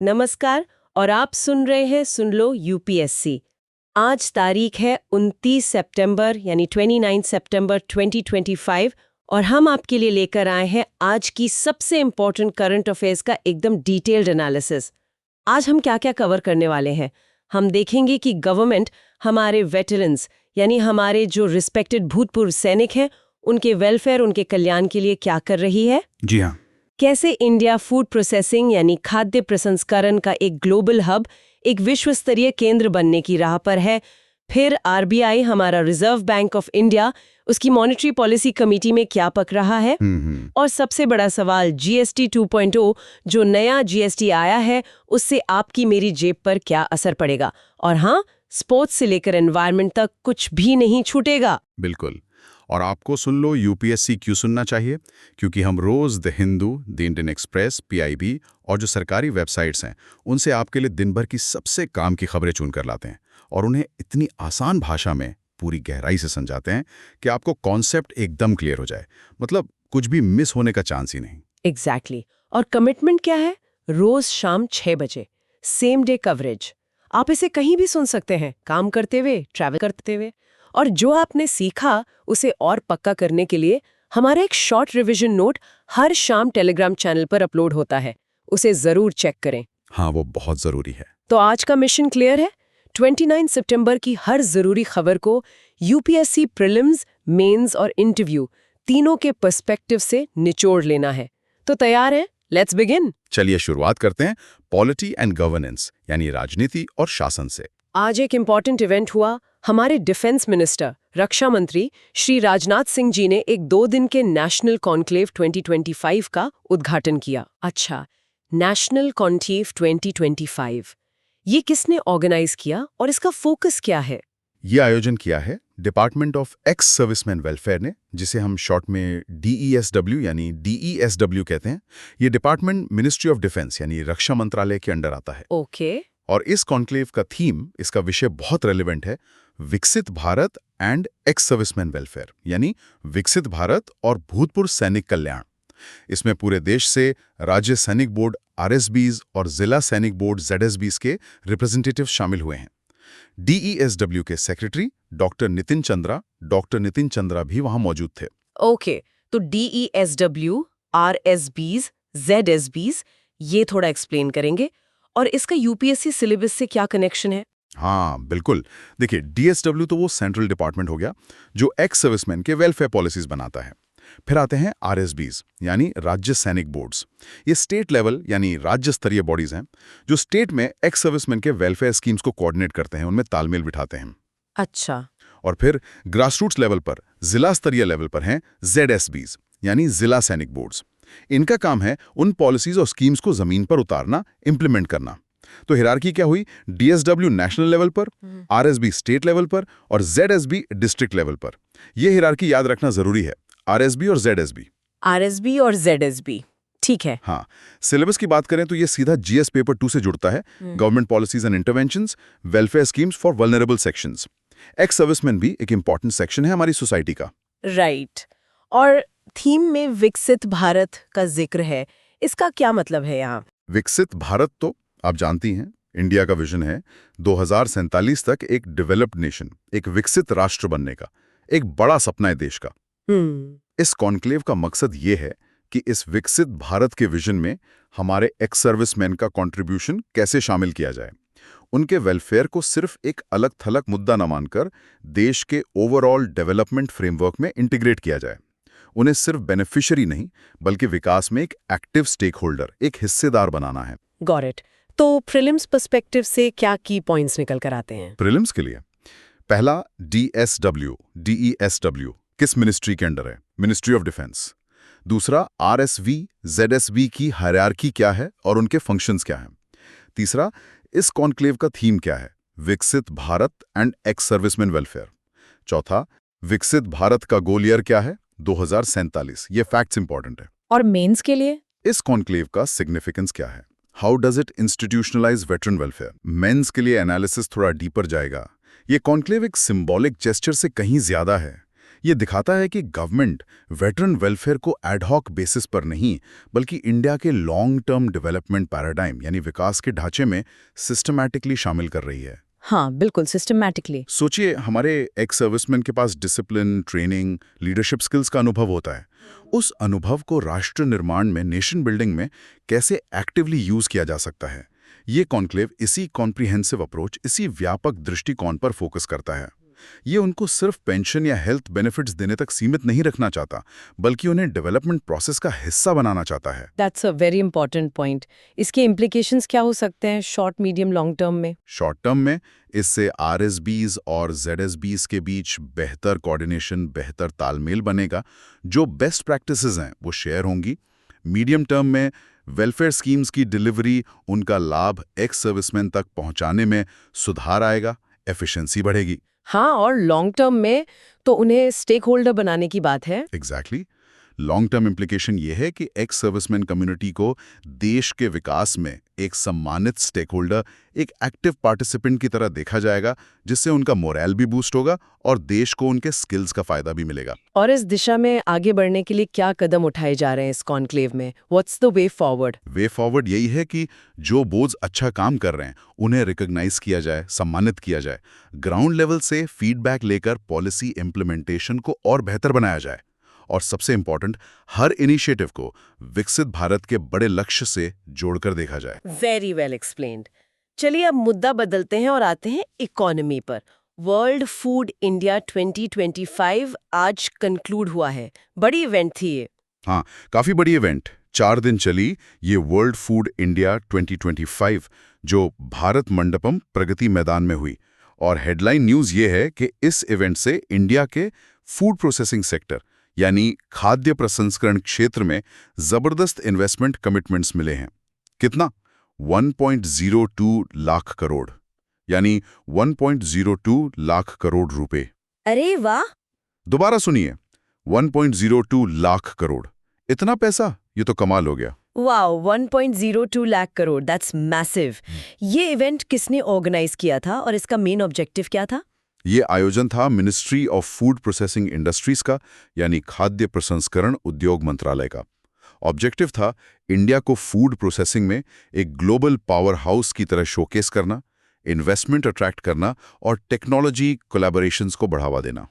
नमस्कार। और आप सुन रहे हैं सुन लो यूपीएससी। आज तारीख है 29 सितंबर यानी 29 सितंबर 2025 और हम आपके लिए लेकर आए हैं आज की सबसे इम्पोर्टेंट करंट अफेयर्स का एकदम डिटेल्ड एनालिसिस। आज हम क्या क्या कवर करने वाले हैं? हम देखेंगे कि गवर्नमेंट हमारे वेटरन्स यानी हमारे जो रिस्पेक्टेड भूतपूर्व सैनिक हैं उनके वेलफेयर, उनके कल्याण के लिए क्या कर रही है। जी हाँ। कैसे इंडिया फूड प्रोसेसिंग यानी खाद्य प्रसंस्करण का एक ग्लोबल हब, एक विश्व स्तरीय केंद्र बनने की राह पर है। फिर आरबीआई, हमारा रिजर्व बैंक ऑफ इंडिया, उसकी मॉनेटरी पॉलिसी कमेटी में क्या पक रहा है। और सबसे बड़ा सवाल जीएसटी 2.0 जो नया जीएसटी आया है उससे आपकी मेरी जेब पर क्या असर पड़ेगा। और हाँ, स्पोर्ट्स से लेकर एनवायरनमेंट तक कुछ भी नहीं छूटेगा। बिल्कुल। और आपको सुन लो यूपीएससी क्यों सुनना चाहिए, क्योंकि हम रोज the Hindu, the Indian express, PIB और जो सरकारी वेबसाइट्स हैं उनसे आपके लिए दिन भर की सबसे काम की खबरें चुनकर लाते हैं और उन्हें इतनी आसान भाषा में पूरी गहराई से समझाते हैं कि आपको कॉन्सेप्ट एकदम क्लियर हो जाए। मतलब कुछ भी मिस होने का चांस ही नहीं। एग्जैक्टली। और कमिटमेंट क्या है? रोज शाम 6 बजे सेम डे कवरेज। आप इसे कहीं भी सुन सकते हैं, काम करते हुए, ट्रैवल करते हुए। और जो आपने सीखा उसे और पक्का करने के लिए हमारा एक शॉर्ट रिवीजन नोट हर शाम टेलीग्राम चैनल पर अपलोड होता है, उसे जरूर चेक करें। हाँ, वो बहुत जरूरी है। तो आज का मिशन क्लियर है। 29 सितंबर की हर जरूरी खबर को यूपीएससी प्रीलिम्स, मेंस और इंटरव्यू तीनों के पर्सपेक्टिव से निचोड़ लेना है। तो तैयार हैं? Let's begin. चलिए शुरुआत करते हैं पॉलिटी एंड गवर्नेंस यानी राजनीति और शासन से। आज एक इम्पॉर्टेंट इवेंट हुआ। हमारे डिफेंस मिनिस्टर, रक्षा मंत्री श्री राजनाथ सिंह जी ने एक 2 दिन के नेशनल कॉन्क्लेव 2025 का उद्घाटन किया। अच्छा, नेशनल कॉन्क्लेव 2025, ये किसने ऑर्गेनाइज किया और इसका फोकस क्या है? ये आयोजन किया है department of x serviceman welfare ने, जिसे हम शॉर्ट में डीईएसडब्ल्यू यानी डीईएसडब्ल्यू कहते हैं। ये डिपार्टमेंट मिनिस्ट्री ऑफ डिफेंस यानी रक्षा मंत्रालय के अंडर आता है। ओके। और इस कॉन्क्लेव का थीम, इसका विषय बहुत रेलेवेंट है, विकसित Bharat and ex serviceman welfare यानी विकसित भारत और भूतपूर्व सैनिक कल्याण। इसमें पूरे देश से राज्य सैनिक बोर्ड आरएसबीज और जिला सैनिक बोर्ड जेडएसबीज के रिप्रेजेंटेटिव शामिल हुए हैं। डीईएसडब्ल्यू के सेक्रेटरी डॉक्टर नितिन चंद्रा भी वहां मौजूद थे। ओके, तो डीईएसडब्ल्यू, आरएसबीज, जेडएसबीज, ये थोड़ा एक्सप्लेन करेंगे। और इसका यूपीएससी सिलेबस से क्या कनेक्शन है? हाँ बिल्कुल। देखिए, डीएसडब्ल्यू तो वो सेंट्रल डिपार्टमेंट हो गया जो एक्स सर्विसमैन के वेलफेयर पॉलिसीज बनाता है। फिर आते हैं आरएसबीज यानी राज्य सैनिक बोर्ड्स। ये स्टेट लेवल यानी राज्य स्तरीय बॉडीज हैं जो स्टेट में एक्स सर्विसमैन के वेलफेयर स्कीम्स को कोऑर्डिनेट करते हैं, उनमें तालमेल बिठाते हैं। अच्छा। और फिर ग्रासरूट्स लेवल पर, जिला स्तरीय लेवल पर हैं जेडएसबीज यानी जिला सैनिक बोर्ड्स। इनका काम है उन पॉलिसीज और स्कीम्स को जमीन पर उतारना, इंप्लीमेंट करना। तो हिरार्की क्या हुई? डीएसडब्ल्यू नेशनल लेवल पर, आरएसबी स्टेट लेवल पर और जेडएसबी डिस्ट्रिक्ट लेवल पर। यह हिरार्की याद रखना जरूरी है, आरएसबी और जेडएसबी। आरएसबी और जेडएसबी, ठीक है। हाँ, सिलेबस की बात करें तो यह सीधा जीएस पेपर 2 से जुड़ता है। Government policies and interventions, welfare schemes for vulnerable sections. Ex serviceman भी एक इंपॉर्टेंट सेक्शन है हमारी सोसाइटी का। राइट। और थीम में विकसित भारत का जिक्र है, इसका क्या मतलब है यहाँ? विकसित भारत तो आप जानती हैं, इंडिया का विजन है 2047 तक एक डेवलप्ड नेशन, एक विकसित राष्ट्र बनने का। एक बड़ा सपना है देश का। इस कॉन्क्लेव का मकसद ये है कि इस विकसित भारत के विजन में हमारे एक्स सर्विसमैन का कंट्रीब्यूशन कैसे शामिल किया जाए। उनके वेलफेयर को सिर्फ एक अलग थलग मुद्दा न मानकर देश के ओवरऑल डेवलपमेंट फ्रेमवर्क में इंटीग्रेट किया जाए। उन्हें सिर्फ बेनिफिशियरी नहीं बल्कि विकास में एक एक्टिव स्टेक होल्डर, एक हिस्सेदार बनाना है। Got it. तो प्रीलिम्स पर्सपेक्टिव से क्या की पॉइंट्स निकल कर आते हैं? प्रीलिम्स के लिए पहला, डीईएसडब्ल्यू किस मिनिस्ट्री के अंडर है? Ministry of defence. दूसरा, आरएसवी, जेडएसवी की हायरार्की क्या है और उनके फंक्शंस क्या हैं? तीसरा, इस कॉन्क्लेव का थीम क्या है? विकसित Bharat and ex serviceman welfare. चौथा, विकसित भारत का गोल ईयर क्या है? 2047। ये फैक्ट्स इंपॉर्टेंट है। और मेंस के लिए इस कॉन्क्लेव का सिग्निफिकेंस क्या है? How does it institutionalise veteran welfare? Mains के लिए एनालिसिस थोड़ा डीपर जाएगा। ये कॉन्क्लेव एक सिंबॉलिक जेस्चर से कहीं ज्यादा है। ये दिखाता है कि गवर्नमेंट वेटरन वेलफेयर को एडहॉक बेसिस पर नहीं बल्कि इंडिया के लॉन्ग टर्म डेवलपमेंट पैराडाइम यानी विकास के ढांचे में सिस्टमैटिकली शामिल कर रही है। हाँ, बिल्कुल सिस्टमैटिकली। सोचिए, हमारे एक्स सर्विसमैन के पास डिसिप्लिन, ट्रेनिंग, लीडरशिप स्किल्स का अनुभव होता है। उस अनुभव को राष्ट्र निर्माण में, नेशन बिल्डिंग में कैसे एक्टिवली यूज किया जा सकता है, ये कॉन्क्लेव इसी कॉम्प्रिहेंसिव अप्रोच, इसी व्यापक दृष्टिकोण पर फोकस करता है। ये उनको सिर्फ पेंशन या हेल्थ बेनिफिट्स देने तक सीमित नहीं रखना चाहता, बल्कि उन्हें डेवलपमेंट प्रोसेस का हिस्सा बनाना चाहता है। That's a very important point. इसके इम्प्लीकेशंस क्या हो सकते हैं शॉर्ट, मीडियम, लॉन्ग टर्म में? शॉर्ट टर्म में इससे आरएसबीज और जेडएसबीज के बीच बेहतर कोऑर्डिनेशन, बेहतर तालमेल बनेगा। जो बेस्ट प्रैक्टिसेस हैं वो शेयर होंगी। मीडियम टर्म में वेलफेयर स्कीम्स की डिलीवरी, उनका लाभ एक्स सर्विसमैन तक पहुंचाने में सुधार आएगा, एफिशिएंसी बढ़ेगी। हाँ, और लॉन्ग टर्म में तो उन्हें स्टेक होल्डर बनाने की बात है। एग्जैक्टली। लॉन्ग टर्म इम्प्लीकेशन ये है कि एक्स सर्विसमैन कम्युनिटी को देश के विकास में एक सम्मानित स्टेक होल्डर, एक एक्टिव पार्टिसिपेंट की तरह देखा जाएगा, जिससे उनका मोरल भी बूस्ट होगा और देश को उनके स्किल्स का फायदा भी मिलेगा। और इस दिशा में आगे बढ़ने के लिए क्या कदम उठाए जा रहे हैं इस कॉन्क्लेव में? What's the way forward? Way forward यही है कि जो बोर्ड्स अच्छा काम कर रहे हैं उन्हें रिकॉग्नाइज किया जाए, सम्मानित किया जाए। ग्राउंड लेवल से फीडबैक लेकर पॉलिसी इम्प्लीमेंटेशन को और बेहतर बनाया जाए। और सबसे इंपॉर्टेंट, हर इनिशिएटिव को विकसित भारत के बड़े लक्ष्य से जोड़कर देखा जाए। Very well explained. चलिए अब मुद्दा बदलते हैं और आते हैं इकोनॉमी पर। वर्ल्ड फूड इंडिया 2025 आज कंक्लूड हुआ है। बड़ी इवेंट थी ये। हाँ, काफी बड़ी इवेंट। 4 दिन चली ये वर्ल्ड फूड इंडिया 2025, जो भारत मंडपम प्रगति मैदान में हुई। और हेडलाइन न्यूज ये है कि इस इवेंट से इंडिया के फूड प्रोसेसिंग सेक्टर यानी खाद्य प्रसंस्करण क्षेत्र में जबरदस्त इन्वेस्टमेंट कमिटमेंट्स मिले हैं। कितना? 1.02 लाख करोड़, यानी 1.02 लाख करोड़ रुपए। अरे वाह! दोबारा सुनिए, 1.02 लाख करोड़। इतना पैसा, ये तो कमाल हो गया। Wow, 1.02 lakh crore, that's massive. ये इवेंट किसने ऑर्गेनाइज किया था और इसका मेन ऑब्जेक्टिव क्या था? ये आयोजन था ministry of food processing industries का, यानी खाद्य प्रसंस्करण उद्योग मंत्रालय का। ऑब्जेक्टिव था इंडिया को फूड प्रोसेसिंग में एक ग्लोबल पावर हाउस की तरह शोकेस करना, इन्वेस्टमेंट अट्रैक्ट करना और टेक्नोलॉजी कोलैबोरेशंस को बढ़ावा देना।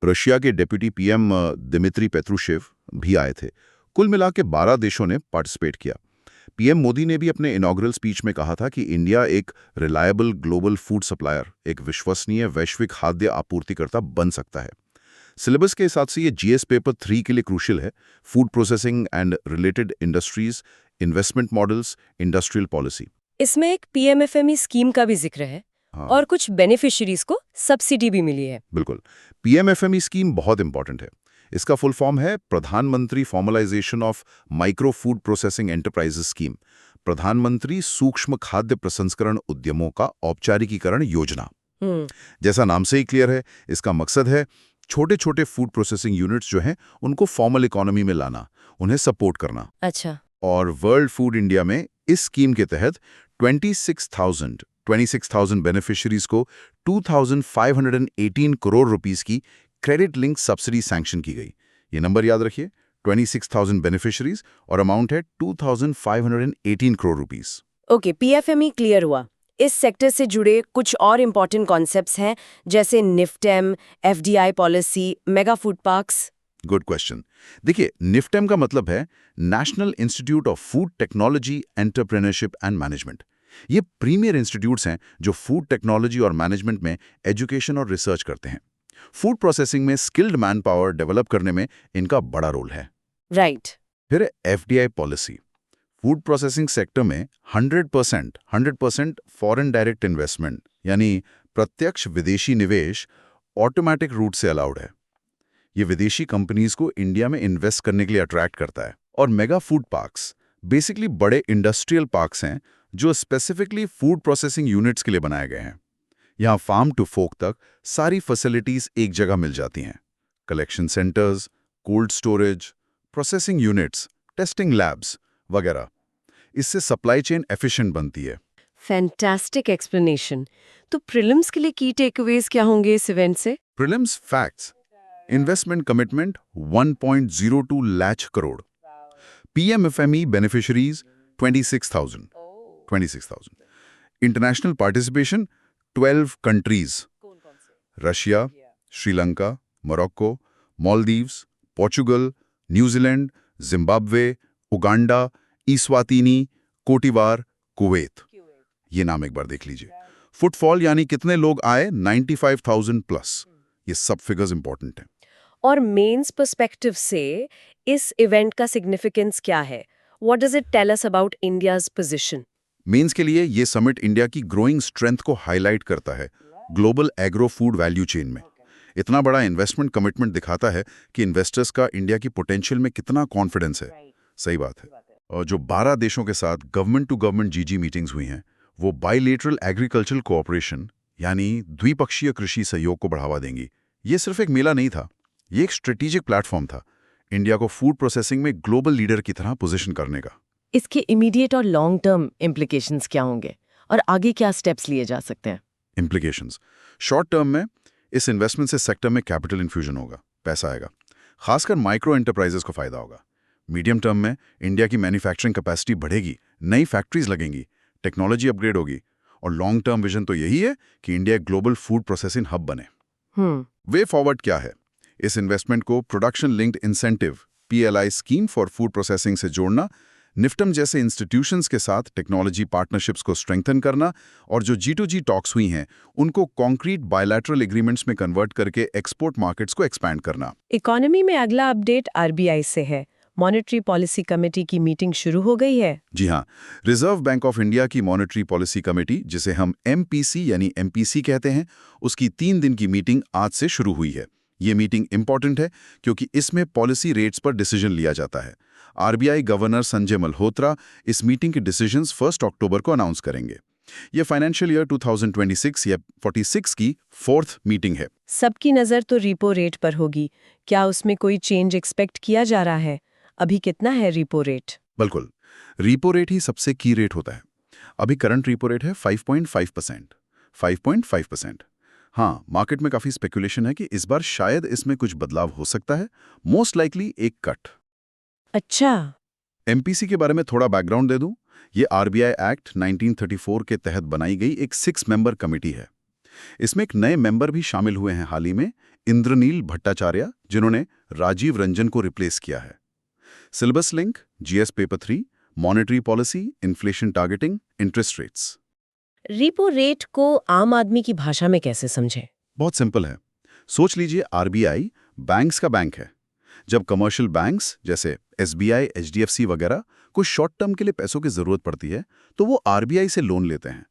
रशिया के डेप्यूटी पीएम दिमित्री पेत्रुशेव भी आए थे। कुल मिला के 12 देशों ने पार्टिसिपेट किया। पीएम मोदी ने भी अपने इनॉग्रल स्पीच में कहा था कि इंडिया एक रिलायबल ग्लोबल फूड सप्लायर, एक विश्वसनीय वैश्विक खाद्य आपूर्तिकर्ता बन सकता है। सिलेबस के हिसाब से ये जीएस पेपर 3 के लिए क्रूशियल है। Food processing and related industries, investment models, industrial policy. इसमें एक पीएमएफएमई स्कीम का भी जिक्र है। हाँ। और कुछ बेनिफिशियरीज को सब्सिडी भी मिली है। बिल्कुल। पीएमएफएमई स्कीम बहुत इंपॉर्टेंट है। इसका फुल फॉर्म है प्रधानमंत्री formalisation of micro food processing enterprises scheme, प्रधानमंत्री सूक्ष्म खाद्य प्रसंस्करण उद्यमों का औपचारिकीकरण योजना। जैसा नाम से ही क्लियर है, इसका मकसद है छोटे छोटे फूड प्रोसेसिंग यूनिट्स जो हैं उनको फॉर्मल इकोनॉमी में लाना, उन्हें सपोर्ट करना। अच्छा। और वर्ल्ड फूड इंडिया में इस स्कीम के तहत 26,000 बेनिफिशियरीज को 2,518 करोड़ रुपीस की क्रेडिट लिंक सब्सिडी सैंक्शन की गई। ये नंबर याद रखिए, 26,000 बेनिफिशियरीज और अमाउंट है 2,518 करोड़ रुपीस। ओके, पीएफएमई क्लियर हुआ। इस सेक्टर से जुड़े कुछ और इम्पोर्टेंट कॉन्सेप्ट्स हैं, जैसे NIFTEM, FDI policy, mega food parks. Good question. देखिए, निफ्टेम का मतलब है national institute of food technology, entrepreneurship and management. ये प्रीमियर इंस्टीट्यूट्स हैं जो फूड टेक्नोलॉजी और मैनेजमेंट में एजुकेशन और रिसर्च करते हैं। फूड प्रोसेसिंग में स्किल्ड मैन पावर डेवलप करने में इनका बड़ा रोल है। राइट। फिर FDI policy. Food processing sector में 100% फॉरेन डायरेक्ट इन्वेस्टमेंट, यानी प्रत्यक्ष विदेशी निवेश, ऑटोमेटिक रूट से अलाउड है। ये विदेशी कंपनीज को इंडिया में इन्वेस्ट करने के लिए अट्रैक्ट करता है। और मेगा फूड पार्क्स बेसिकली बड़े इंडस्ट्रियल पार्क्स हैं जो स्पेसिफिकली फूड प्रोसेसिंग यूनिट्स के लिए बनाए गए हैं। यहाँ फार्म टू फोक तक सारी फैसिलिटीज एक जगह मिल जाती हैं। Collection centres, cold storage, processing units, testing labs वगैरह। इससे सप्लाई चेन एफिशिएंट बनती है। Fantastic explanation. तो प्रीलिम्स के लिए की टेकअवेज क्या होंगे इस इवेंट से? Prelims facts. Investment commitment 1.02 lakh crore. PMFME beneficiaries 26,000। International participation 12 countries, Russia, Sri Lanka, Morocco, Maldives, Portugal, New Zealand, Zimbabwe, Uganda, Eswatini, Cote d'Ivoire, Kuwait. ये नाम एक बार देख लीजिए। फुटफॉल यानी कितने लोग आए, 95,000 प्लस। ये सब फिगर्स इंपॉर्टेंट हैं। और मेंस पर्सपेक्टिव से इस इवेंट का सिग्निफिकेंस क्या है? What does it tell us about India's position? Mains के लिए ये समिट इंडिया की ग्रोइंग स्ट्रेंथ को हाईलाइट करता है global agro food value chain में। इतना बड़ा इन्वेस्टमेंट कमिटमेंट दिखाता है कि इन्वेस्टर्स का इंडिया की पोटेंशियल में कितना कॉन्फिडेंस है। सही बात है। और जो 12 देशों के साथ गवर्नमेंट टू गवर्नमेंट जीजी मीटिंग्स हुई हैं, वो बाइलेटरल एग्रीकल्चरल कोऑपरेशन यानी द्विपक्षीय कृषि सहयोग को बढ़ावा देंगी। ये सिर्फ एक मेला नहीं था, ये एक स्ट्रेटेजिक प्लेटफॉर्म था इंडिया को फूड प्रोसेसिंग में ग्लोबल लीडर की तरह पोजीशन करने का। इसके इमीडिएट और लॉन्ग टर्म इम्प्लीकेशंस क्या होंगे और आगे क्या स्टेप्स लिए जा सकते हैं? इम्प्लीकेशंस शॉर्ट टर्म में इस इन्वेस्टमेंट से सेक्टर में कैपिटल इन्फ्यूजन होगा, पैसा आएगा, खासकर माइक्रो एंटरप्राइजेस को फायदा होगा। मीडियम टर्म में इंडिया की मैन्युफैक्चरिंग कैपेसिटी बढ़ेगी, नई फैक्ट्रीज लगेंगी, टेक्नोलॉजी अपग्रेड होगी। और लॉन्ग टर्म विजन तो यही है कि इंडिया एक ग्लोबल फूड प्रोसेसिंग हब बने। वे फॉरवर्ड क्या है? इस इन्वेस्टमेंट को production linked incentive PLI scheme for food processing से जोड़ना, निफ्टम जैसे इंस्टीट्यूशंस के साथ टेक्नोलॉजी पार्टनरशिप्स को स्ट्रेंथन करना, और जो G2G टॉक्स हुई हैं उनको कॉन्क्रीट बायलैटरल एग्रीमेंट्स में कन्वर्ट करके एक्सपोर्ट मार्केट्स को एक्सपैंड करना। इकोनॉमी में अगला अपडेट RBI से है। मॉनेटरी पॉलिसी कमेटी की मीटिंग शुरू हो गई है। जी हाँ, रिजर्व बैंक ऑफ इंडिया की मॉनेटरी पॉलिसी कमेटी, जिसे हम MPC यानी MPC कहते हैं, उसकी 3 दिन की मीटिंग आज से शुरू हुई है। ये मीटिंग इंपॉर्टेंट है क्योंकि इसमें पॉलिसी रेट्स पर डिसीजन लिया जाता है। RBI गवर्नर संजय मल्होत्रा इस मीटिंग के डिसीजंस 1 अक्टूबर को अनाउंस करेंगे। ये फाइनेंशियल ईयर 2026 या 46 की 4th मीटिंग है। सबकी नज़र तो रिपो रेट पर होगी। क्या उसमें कोई चेंज एक्सपेक्ट किया जा रहा है? अभी कितना है रिपो रेट? बिल्कुल, रिपो रेट ही सबसे की रेट होता है। अभी करंट रिपो रेट है 5.5%। 5.5%। हाँ, मार्केट में काफी स्पेकुलेशन है कि इस बार शायद इसमें कुछ बदलाव हो सकता है, मोस्ट लाइकली एक कट। अच्छा, MPC के बारे में थोड़ा बैकग्राउंड दे दूं। ये RBI एक्ट 1934 के तहत बनाई गई एक 6 मेंबर कमेटी है। इसमें एक नए मेंबर भी शामिल हुए हैं हाल ही में, इंद्रनील भट्टाचार्य, जिन्होंने राजीव रंजन को रिप्लेस किया है। Syllabus link, GS paper 3, monetary policy, inflation targeting, interest rates. Repo rate को आम आदमी की भाषा में कैसे समझें? बहुत सिंपल है। सोच लीजिए RBI बैंक्स का बैंक है। जब कमर्शियल बैंक्स जैसे SBI, HDFC वगैरह को शॉर्ट टर्म के लिए पैसों की जरूरत पड़ती है तो वो RBI से लोन लेते हैं।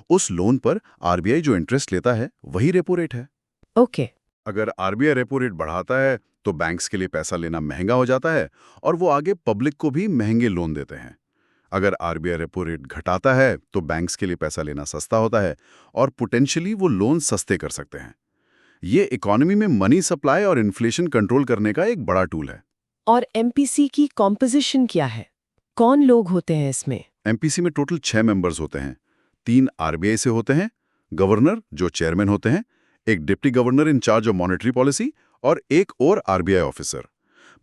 उस लोन पर RBI जो इंटरेस्ट लेता है वही रेपो रेट है। ओके। अगर RBI रेपो रेट बढ़ाता है तो बैंक्स के लिए पैसा लेना महंगा हो जाता है और वो आगे पब्लिक को भी महंगे लोन देते हैं। अगर RBI रेपो रेट घटाता है तो बैंक्स के लिए पैसा लेना सस्ता होता है और पोटेंशियली वो लोन सस्ते कर सकते हैं। ये इकोनॉमी में मनी सप्लाई और इन्फ्लेशन कंट्रोल करने का एक बड़ा टूल है। और MPC की कॉम्पोजिशन क्या है? कौन लोग होते हैं इसमें? MPC में टोटल 6 मेंबर्स होते हैं। 3 RBI से होते हैं, गवर्नर जो चेयरमैन होते हैं, एक deputy governor in charge of monetary policy और एक और RBI ऑफिसर।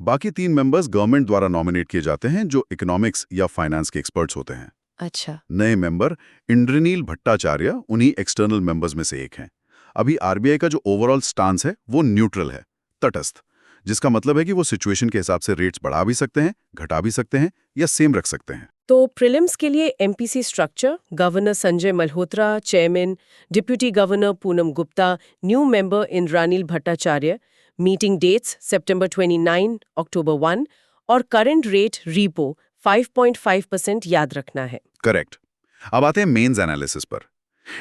बाकी 3 मेंबर्स गवर्नमेंट द्वारा नॉमिनेट किए जाते हैं जो इकोनॉमिक्स या फाइनेंस के एक्सपर्ट्स होते हैं। अच्छा, नए मेंबर इंद्रनील भट्टाचार्य उन्हीं एक्सटर्नल मेंबर्स में से एक हैं। अभी RBI का जो ओवरऑल स्टांस है वो न्यूट्रल है, तटस्थ, जिसका मतलब है कि वो सिचुएशन के हिसाब से रेट्स बढ़ा भी सकते हैं, घटा भी सकते हैं या सेम रख सकते हैं। तो प्रीलिम्स के लिए MPC structure: governor Sanjay Malhotra, chairman, deputy governor Poonam Gupta, new member Indranil Bhattacharya. Meeting dates September 29, October 1 और करंट रेट रिपो 5.5% याद रखना है। करेक्ट। अब आते हैं मेंस एनालिसिस पर।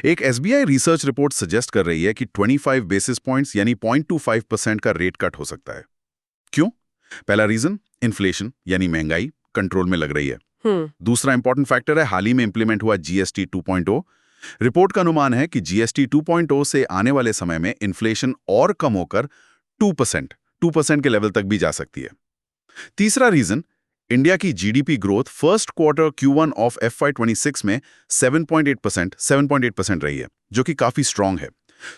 एक SBI रिसर्च रिपोर्ट सजेस्ट कर रही है कि 25 बेसिस पॉइंट्स यानी 0.25% का रेट कट हो सकता है। क्यों? पहला रीजन, इन्फ्लेशन यानी महंगाई कंट्रोल में लग रही है। दूसरा इंपॉर्टेंट फैक्टर है हाल ही में इंप्लीमेंट हुआ GST 2.0। रिपोर्ट का अनुमान है कि GST 2.0 से आने वाले समय में इन्फ्लेशन और कम होकर 2% के लेवल तक भी जा सकती है। तीसरा रीजन, इंडिया की GDP growth first quarter Q1 of FY26 में 7.8% रही है, जो कि काफी स्ट्रांग है।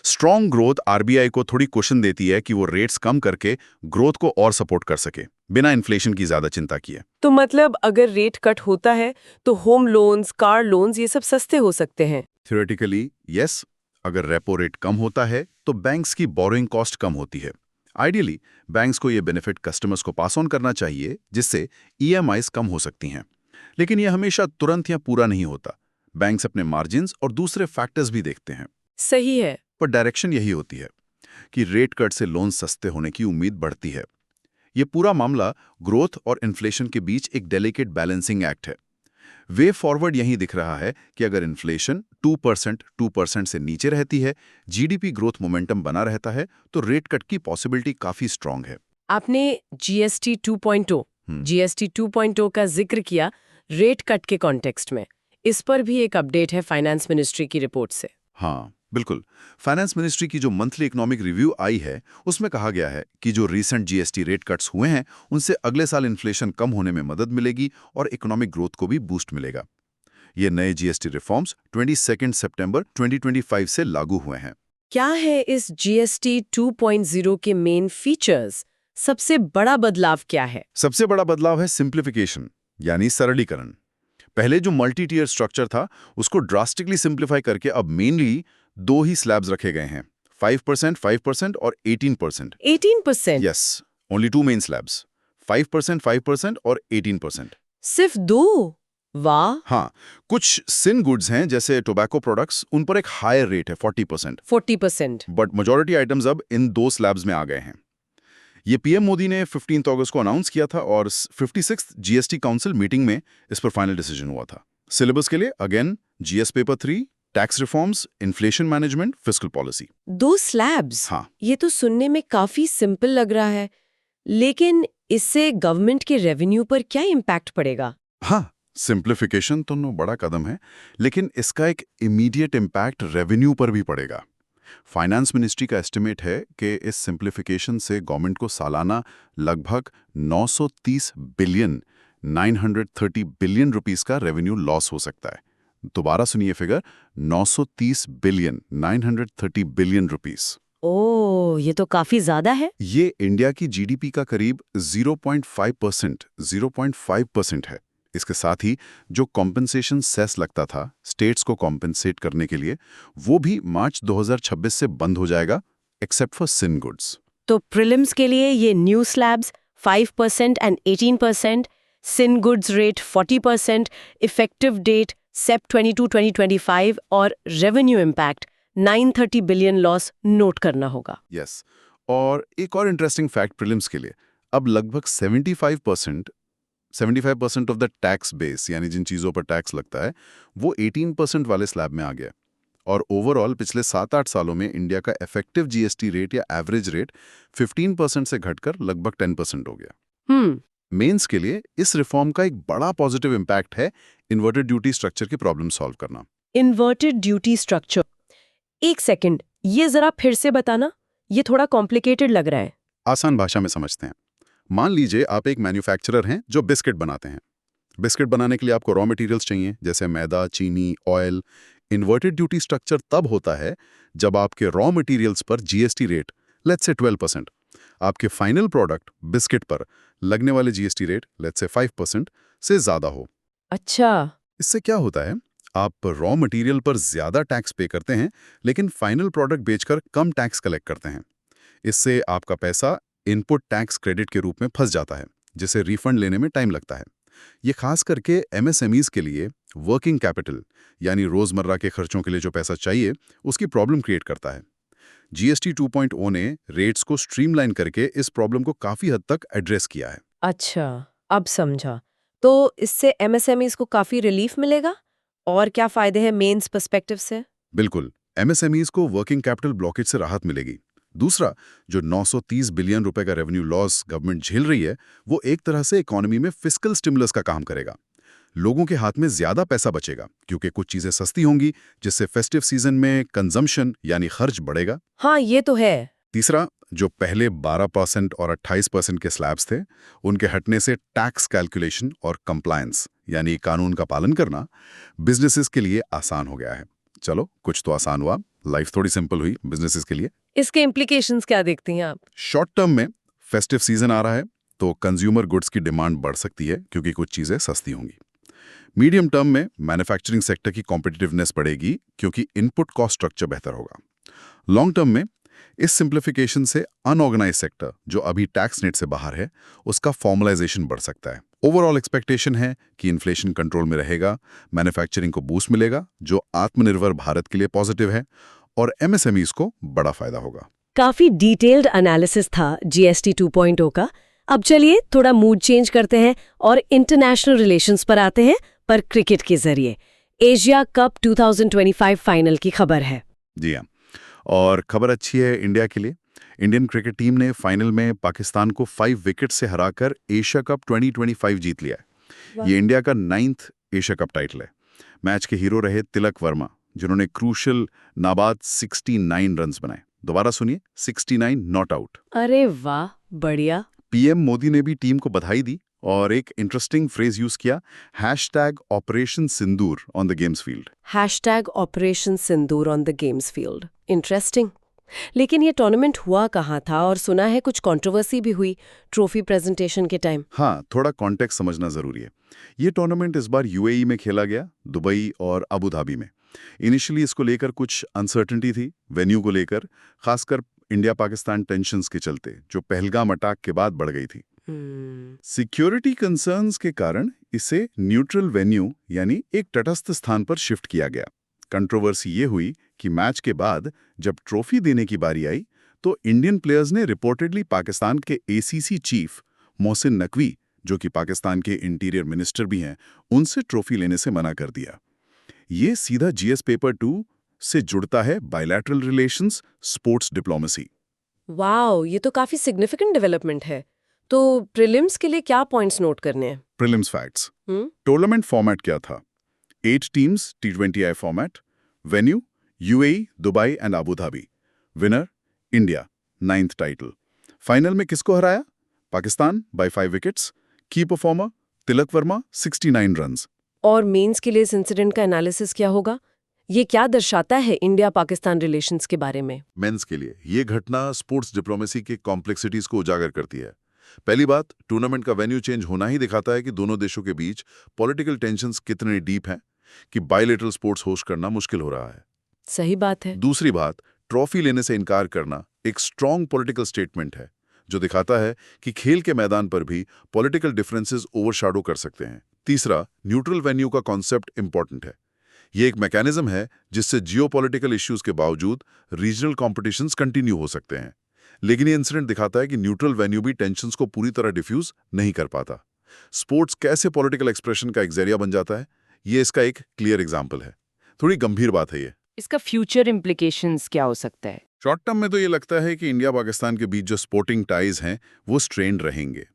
स्ट्रॉन्ग ग्रोथ आरबीआई को थोड़ी कुशन देती है कि वो रेट्स कम करके ग्रोथ को और सपोर्ट कर सके, बिना इन्फ्लेशन की ज्यादा चिंता किए। तो मतलब अगर रेट कट होता है तो होम लोन्स, कार लोन्स ये सब सस्ते हो सकते हैं। थ्योरेटिकली यस, अगर रेपो रेट कम होता है तो बैंक्स की बोरोइंग कॉस्ट कम होती है। आइडियली बैंक्स को ये बेनिफिट कस्टमर्स को पास ऑन करना चाहिए, जिससे ईएमआईज कम हो सकती हैं। लेकिन यह हमेशा तुरंत या पूरा नहीं होता। बैंक्स अपने मार्जिन्स और दूसरे फैक्टर्स भी देखते हैं। सही है। पर डायरेक्शन यही होती है कि रेट कट से लोन सस्ते होने की उम्मीद बढ़ती है। ये पूरा मामला ग्रोथ और इन्फ्लेशन के बीच एक डेलिकेट बैलेंसिंग एक्ट है। वे फॉरवर्ड यही दिख रहा है कि अगर इन्फ्लेशन 2% से नीचे रहती है, जीडीपी ग्रोथ मोमेंटम बना रहता है, तो रेट कट की पॉसिबिलिटी काफी स्ट्रांग है। आपने जीएसटी 2.0 का जिक्र किया रेट कट के कॉन्टेक्स्ट में। इस पर भी एक अपडेट है फाइनेंस मिनिस्ट्री की रिपोर्ट से। हाँ बिल्कुल, फाइनेंस मिनिस्ट्री की जो मंथली इकोनॉमिक रिव्यू आई है उसमें कहा गया है कि जो रीसेंट जीएसटी रेट कट्स हुए हैं उनसे अगले साल इन्फ्लेशन कम होने में मदद मिलेगी और इकोनॉमिक ग्रोथ को भी बूस्ट मिलेगा। ये नए जीएसटी रिफॉर्म्स 22 सितंबर 2025 से लागू हुए हैं। क्या है इस जीएसटी 2.0 के मेन फीचर्स? सबसे बड़ा बदलाव क्या है? सबसे बड़ा बदलाव है सिंप्लीफिकेशन, यानी सरलीकरण। पहले जो मल्टी टीयर स्ट्रक्चर था उसको ड्रास्टिकली सिंप्लीफाई करके अब मेनली दो ही स्लैब्स रखे गए हैं, 5% और 18%। 18%? Yes, only two main slabs, 5% और 18%। सिर्फ दो? वाह। हाँ, कुछ सिन गुड्स हैं जैसे टोबैको प्रोडक्ट्स, उन पर एक हायर रेट है 40%। 40%? बट मेजॉरिटी आइटम्स अब इन दो स्लैब्स में आ गए हैं। ये पीएम मोदी ने 15 अगस्त को अनाउंस किया था और 56th जीएसटी काउंसिल मीटिंग में इस पर फाइनल डिसीजन हुआ था। सिलेबस के लिए again GS paper 3, tax reforms, inflation management, fiscal policy. दो स्लैब्स? हाँ। ये तो सुनने में काफी सिंपल लग रहा है, लेकिन इससे गवर्नमेंट के रेवेन्यू पर क्या इम्पैक्ट पड़ेगा? हाँ, सिंप्लीफिकेशन तो बड़ा कदम है, लेकिन इसका एक इमीडिएट इम्पैक्ट रेवेन्यू पर भी पड़ेगा। फाइनेंस मिनिस्ट्री का एस्टिमेट है कि इस सिंप्लीफिकेशन से गवर्नमेंट को सालाना लगभग 930 बिलियन 930 बिलियन रुपीस का रेवेन्यू लॉस हो सकता है। दोबारा सुनिए फिगर, 930 बिलियन 930 बिलियन रुपीस। ओह, ये तो काफी ज्यादा है। ये इंडिया की जीडीपी का करीब 0.5% है। इसके साथ ही जो कॉम्पेंसेशन सेस लगता था स्टेट्स को कॉम्पेंसेट करने के लिए, वो भी मार्च 2026 से बंद हो जाएगा, एक्सेप्ट फॉर सिन गुड्स। तो प्रीलिम्स के लिए ये new slabs 5% and 18%, sin goods rate 40%, effective date Sep 22 2025 और revenue impact 930 billion loss note करना होगा। यस, और एक और इंटरेस्टिंग फैक्ट प्रीलिम्स के लिए, अब लगभग 75% ऑफ द टैक्स बेस, यानी जिन चीज़ों पर टैक्स लगता है, वो 18% वाले स्लैब में आ गया। और ओवरऑल पिछले 7-8 सालों में इंडिया का इफेक्टिव जीएसटी रेट या एवरेज रेट 15% से घटकर लगभग 10% हो गया। मेंस के लिए इस रिफॉर्म का एक बड़ा पॉजिटिव इम्पैक्ट है इन्वर्टेड ड्यूटी स्ट्रक्चर की प्रॉब्लम सॉल्व करना। इन्वर्टेड ड्यूटी स्ट्रक्चर, एक सेकंड, ये जरा फिर से बताना, ये थोड़ा कॉम्प्लिकेटेड लग रहा है। आसान भाषा में समझते हैं। मान लीजिए आप एक मैन्युफैक्चरर हैं जो बिस्किट बनाते हैं। बिस्किट बनाने के लिए आपको रॉ मटेरियल्स चाहिए, जैसे मैदा, चीनी, ऑयल। इन्वर्टेड ड्यूटी स्ट्रक्चर तब होता है जब आपके रॉ मटेरियल्स पर जीएसटी रेट, लेट्स से 12%, आपके फाइनल प्रोडक्ट बिस्किट पर लगने वाले जीएसटी रेट, लेट्स से 5% से ज्यादा हो। अच्छा। इससे क्या होता है, आप रॉ मटेरियल पर ज्यादा टैक्स पे करते हैं, लेकिन फाइनल प्रोडक्ट बेचकर कम टैक्स कलेक्ट करते हैं। इससे आपका पैसा इनपुट टैक्स क्रेडिट के रूप में फंस जाता है, जिसे रिफंड लेने में टाइम लगता है। ये खास करके एमएसएमईज के लिए वर्किंग कैपिटल, यानी रोजमर्रा के खर्चों के लिए जो पैसा चाहिए, उसकी प्रॉब्लम क्रिएट करता है। जीएसटी 2.0 ने रेट्स को स्ट्रीमलाइन करके इस प्रॉब्लम को काफी हद तक एड्रेस किया है। अच्छा, अब समझा। तो इससे एमएसएमईज को काफी रिलीफ मिलेगा? और क्या फायदे हैं मेंस पर्सपेक्टिव से? बिल्कुल, एमएसएमईज को वर्किंग कैपिटल ब्लॉकेज से राहत मिलेगी। दूसरा, जो 930 बिलियन रुपए का रेवेन्यू लॉस गवर्नमेंट झेल रही है, वो एक तरह से इकोनॉमी में फिस्कल स्टिमुलस का काम करेगा। लोगों के हाथ में ज्यादा पैसा बचेगा क्योंकि कुछ चीजें सस्ती होंगी, जिससे फेस्टिव सीजन में कंजम्पशन यानी खर्च बढ़ेगा। हाँ, ये तो है। तीसरा, जो पहले 12% और 28% के स्लैब्स थे, उनके हटने से टैक्स कैलकुलेशन और कंप्लायंस यानी कानून का पालन करना बिजनेसेस के लिए आसान हो गया है। चलो, कुछ तो आसान हुआ। लाइफ थोड़ी सिंपल हुई बिजनेसेस के लिए। इसके इम्प्लीकेशंस क्या देखती हैं आप? शॉर्ट टर्म में फेस्टिव सीजन आ रहा है तो कंज्यूमर गुड्स की डिमांड बढ़ सकती है क्योंकि कुछ चीजें सस्ती होंगी। मीडियम टर्म में मैन्युफैक्चरिंग सेक्टर की कॉम्पिटिटिवनेस बढ़ेगी क्योंकि इनपुट कॉस्ट स्ट्रक्चर बेहतर होगा। लॉन्ग टर्म में इस सिंप्लीफिकेशन से अनऑर्गेनाइज सेक्टर जो अभी टैक्स नेट से बाहर है उसका फॉर्मलाइजेशन बढ़ सकता है। ओवरऑल एक्सपेक्टेशन है कि इन्फ्लेशन कंट्रोल में रहेगा, मैन्युफैक्चरिंग को बूस्ट मिलेगा जो आत्मनिर्भर भारत के लिए पॉजिटिव है, और एमएसएमईज को बड़ा फायदा होगा। काफी डिटेल्ड एनालिसिस था जीएसटी 2.0 का। अब चलिए थोड़ा मूड चेंज करते हैं और इंटरनेशनल रिलेशंस पर आते हैं, पर क्रिकेट के जरिए। एशिया कप 2025 फाइनल की खबर है। जी हाँ, और खबर अच्छी है इंडिया के लिए। इंडियन क्रिकेट टीम ने फाइनल में पाकिस्तान को 5 विकेट से हराकर एशिया कप 2025 जीत लिया है। ये इंडिया का 9th एशिया कप टाइटल है। मैच के हीरो रहे तिलक वर्मा, जिन्होंने क्रूशल नाबाद 69 रन्स बनाए। दोबारा सुनिए, 69 नॉट आउट। अरे वाह, बढ़िया। पीएम मोदी ने भी टीम को बधाई दी और एक इंटरेस्टिंग फ्रेज यूज किया, #operation Sindoor on the games field. Operation Sindoor on the games field. Interesting. लेकिन ये टूर्नामेंट हुआ कहाँ था, और सुना है कुछ कंट्रोवर्सी भी हुई ट्रॉफी प्रेजेंटेशन के टाइम। हाँ, थोड़ा कॉन्टेक्स्ट समझना जरूरी है। ये टूर्नामेंट इस बार यूएई में खेला गया, दुबई और अबू धाबी में। इनिशियली इसको लेकर कुछ अनसर्टेनिटी थी, वेन्यू को लेकर, खासकर इंडिया पाकिस्तान टेंशन्स के चलते, जो पहलगाम अटैक के बाद बढ़ गई थी। सिक्योरिटी कंसर्न्स के कारण इसे न्यूट्रल वेन्यू यानी एक तटस्थ स्थान पर शिफ्ट किया गया। कंट्रोवर्सी ये हुई कि मैच के बाद जब ट्रॉफी देने की बारी आई तो इंडियन प्लेयर्स ने रिपोर्टेडली पाकिस्तान के एसीसी चीफ मोहसिन नकवी, जो कि पाकिस्तान के इंटीरियर मिनिस्टर भी हैं, उनसे ट्रॉफी लेने से मना कर दिया। ये सीधा जीएस पेपर 2 से जुड़ता है, bilateral relations, sports diplomacy. Wow, ये तो काफी सिग्निफिकेंट डेवलपमेंट है। तो प्रीलिम्स के लिए क्या पॉइंट्स नोट करने हैं? Prelims facts. टूर्नामेंट फॉर्मेट क्या था? 8 teams, T20I format. Venue UAE, Dubai and Abu Dhabi. Winner India, 9th title. Final में किसको हराया? Pakistan by 5 wickets. Key performer Tilak Varma, 69 runs. और मेंस के लिए इस इंसिडेंट का एनालिसिस क्या होगा? ये क्या दर्शाता है इंडिया पाकिस्तान रिलेशंस के बारे में? मेंस के लिए ये घटना स्पोर्ट्स डिप्लोमेसी के कॉम्प्लेक्सिटीज को उजागर करती है। पहली बात, टूर्नामेंट का वेन्यू चेंज होना ही दिखाता है कि दोनों देशों के बीच पॉलिटिकल टेंशन्स कितने डीप हैं कि बायलैटरल स्पोर्ट्स होस्ट करना मुश्किल हो रहा है। सही बात है। दूसरी बात, ट्रॉफी लेने से इनकार करना एक स्ट्रॉन्ग पॉलिटिकल स्टेटमेंट है, जो दिखाता है कि खेल के मैदान पर भी पॉलिटिकल डिफरेंसेस ओवरशैडो कर सकते हैं। तीसरा, न्यूट्रल वेन्यू का कॉन्सेप्ट इंपॉर्टेंट है। ये एक मैकेनिज्म है जिससे जियोपॉलिटिकल इश्यूज के बावजूद रीजनल कॉम्पिटिशंस कंटिन्यू हो सकते हैं। लेकिन ये इंसिडेंट दिखाता है कि न्यूट्रल वेन्यू भी टेंशन्स को पूरी तरह डिफ्यूज नहीं कर पाता। स्पोर्ट्स कैसे पॉलिटिकल एक्सप्रेशन का एक जरिया बन जाता है, ये इसका एक क्लियर एग्जाम्पल है। थोड़ी गंभीर बात है ये। इसका फ्यूचर इम्प्लीकेशंस क्या हो सकता है? शॉर्ट टर्म में तो ये लगता है कि इंडिया पाकिस्तान के बीच जो स्पोर्टिंग टाइज हैं वो स्ट्रेन्ड रहेंगे।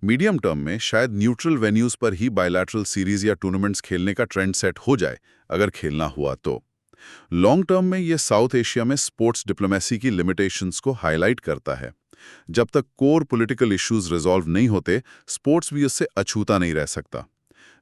मीडियम टर्म में शायद न्यूट्रल वेन्यूज पर ही बायलैटरल सीरीज या टूर्नामेंट्स खेलने का ट्रेंड सेट हो जाए, अगर खेलना हुआ तो। लॉन्ग टर्म में ये साउथ एशिया में स्पोर्ट्स डिप्लोमेसी की लिमिटेशंस को हाईलाइट करता है। जब तक कोर पॉलिटिकल इश्यूज रिजॉल्व नहीं होते, स्पोर्ट्स भी उससे अछूता नहीं रह सकता।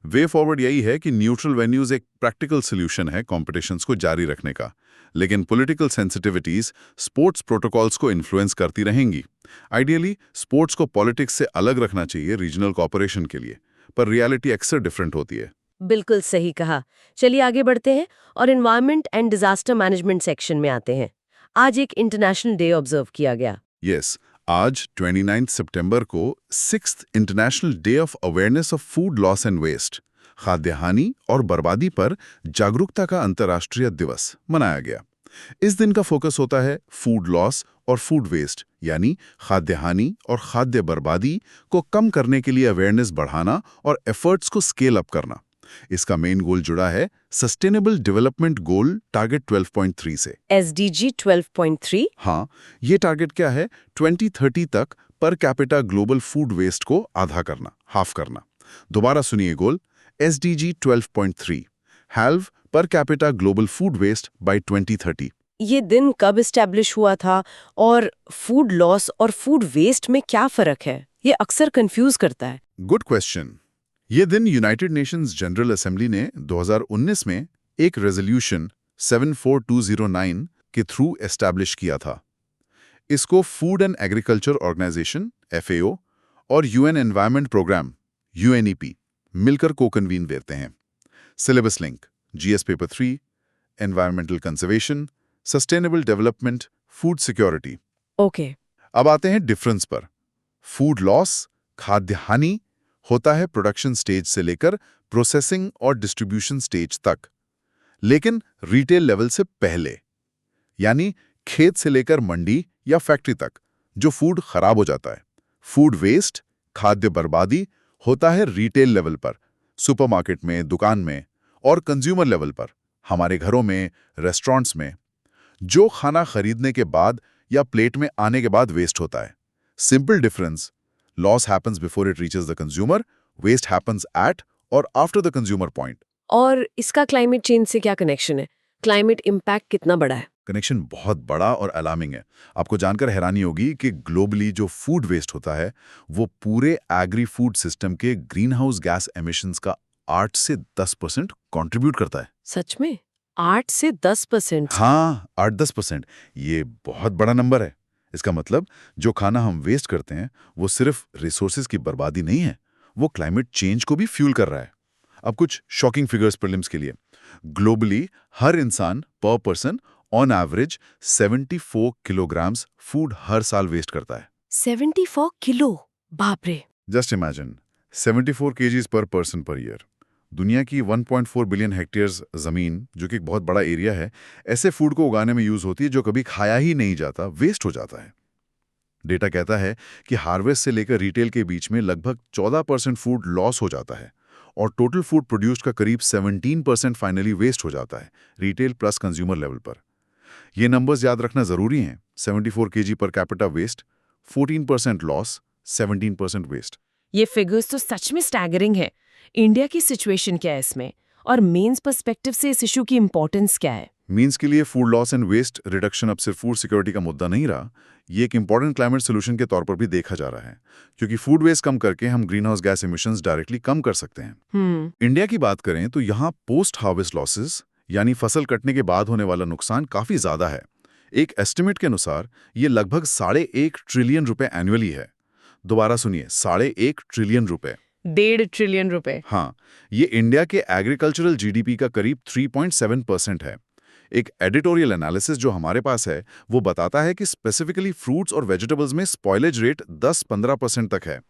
वे फॉरवर्ड यही है कि न्यूट्रल वेन्यूज एक प्रैक्टिकल सोल्यूशन है कॉम्पिटिशन्स को जारी रखने का, लेकिन पॉलिटिकल सेंसिटिविटीज स्पोर्ट्स प्रोटोकॉल्स को इन्फ्लुएंस करती रहेंगी। आइडियली स्पोर्ट्स को पॉलिटिक्स से अलग रखना चाहिए रीजनल कॉपरेशन के लिए, पर रियलिटी अक्सर डिफरेंट होती है। बिल्कुल सही कहा। चलिए आगे बढ़ते हैं और environment and disaster management section में आते हैं। आज एक इंटरनेशनल डे ऑब्जर्व किया गया। यस, आज 29 सितंबर को 6th international day of awareness of food loss and waste, खाद्य हानि और बर्बादी पर जागरूकता का अंतर्राष्ट्रीय दिवस मनाया गया। इस दिन का फोकस होता है फूड लॉस और फूड वेस्ट, यानी खाद्य हानि और खाद्य बर्बादी को कम करने के लिए अवेयरनेस बढ़ाना और एफर्ट्स को स्केल अप करना। इसका मेन गोल जुड़ा है सस्टेनेबल डेवलपमेंट गोल टारगेट 12.3 से। SDG 12.3। हाँ, ये टारगेट क्या है? 2030 तक पर कैपिटा ग्लोबल फूड वेस्ट को आधा करना, हाफ करना। दोबारा सुनिए goal, SDG 12.3, halve per capita global food waste by 2030। ये दिन कब इस्टेब्लिश हुआ था और फूड लॉस और फूड वेस्ट में क्या फर्क है? ये अक्सर कंफ्यूज करता है। Good question. ये दिन यूनाइटेड नेशंस जनरल असेंबली ने 2019 में एक रेजोल्यूशन 74209 के थ्रू एस्टैब्लिश किया था। इसको food and agriculture organisation FAO और UN एनवायरनमेंट प्रोग्राम UNEP मिलकर को-कन्वीन करते हैं। Syllabus link GS paper 3, environmental conservation, sustainable development, food security. Okay. अब आते हैं डिफरेंस पर। फूड लॉस, खाद्य हानि, होता है प्रोडक्शन स्टेज से लेकर प्रोसेसिंग और डिस्ट्रीब्यूशन स्टेज तक, लेकिन रिटेल लेवल से पहले, यानी खेत से लेकर मंडी या फैक्ट्री तक जो फूड खराब हो जाता है। फूड वेस्ट, खाद्य बर्बादी, होता है रिटेल लेवल पर, सुपरमार्केट में, दुकान में, और कंज्यूमर लेवल पर, हमारे घरों में, रेस्टोरेंट्स में, जो खाना खरीदने के बाद या प्लेट में आने के बाद वेस्ट होता है। Simple difference, loss happens before it reaches the consumer, waste happens at और आफ्टर द कंज्यूमर पॉइंट। और इसका क्लाइमेट चेंज से क्या कनेक्शन है? क्लाइमेट इम्पैक्ट कितना बड़ा है? कनेक्शन बहुत बड़ा और अलार्मिंग है। आपको जानकर हैरानी होगी कि ग्लोबली जो फूड वेस्ट होता है वो पूरे एग्री फूड सिस्टम के ग्रीन हाउस गैस एमिशंस का 8 से 10% कंट्रीब्यूट करता है। सच में 8 से 10%? हाँ, 8-10%। ये बहुत बड़ा नंबर है। इसका मतलब जो खाना हम वेस्ट करते हैं वो सिर्फ रिसोर्सेज की बर्बादी नहीं है, वो क्लाइमेट चेंज को भी फ्यूल कर रहा है। अब कुछ शॉकिंग फिगर्स प्रीलिम्स के लिए। ग्लोबली हर इंसान पर person on average 74 kilograms food हर साल वेस्ट करता है। 74 किलो? बाप रे। Just imagine 74 kgs per person per year. दुनिया की 1.4 बिलियन हेक्टेयर्स जमीन, जो कि एक बहुत बड़ा एरिया है, ऐसे फूड को उगाने में यूज होती है जो कभी खाया ही नहीं जाता, वेस्ट हो जाता है। डेटा कहता है कि हार्वेस्ट से लेकर रिटेल के बीच में लगभग 14% फूड लॉस हो जाता है और टोटल फूड प्रोड्यूस्ड का करीब 17% फाइनली वेस्ट हो जाता है, रिटेल प्लस कंज्यूमर लेवल पर। ये नंबर्स याद रखना जरूरी हैं। 74 kg per capita waste, 14% loss, 17% waste. ये फिगर्स तो सच में स्टैगरिंग है। इंडिया की सिचुएशन क्या है इसमें, और मेंस पर्सपेक्टिव से इस इशू की इंपॉर्टेंस क्या है? मीन्स के लिए food loss and waste reduction अब सिर्फ फूड सिक्योरिटी का मुद्दा नहीं रहा, ये एक इंपॉर्टेंट क्लाइमेट सोल्यूशन के तौर पर भी देखा जा रहा है, क्योंकि फूड वेस्ट कम करके हम green house gas emissions directly come कर सकते हैं। इंडिया की बात करें तो यहाँ पोस्ट हार्वेस्ट लॉसेस, यानी फसल कटने के बाद होने वाला नुकसान काफी ज्यादा है। एक एस्टिमेट के अनुसार ये लगभग 1.5 ट्रिलियन रुपए एनुअली है। दोबारा सुनिए, 1.5 ट्रिलियन रुपए। 1.5 ट्रिलियन रुपए? हाँ, ये इंडिया के एग्रीकल्चरल GDP का करीब 3.7% है। एक एडिटोरियल एनालिसिस जो हमारे पास है वो बताता है कि स्पेसिफिकली फ्रूट्स और वेजिटेबल्स में स्पॉइलेज रेट 10-15% तक है।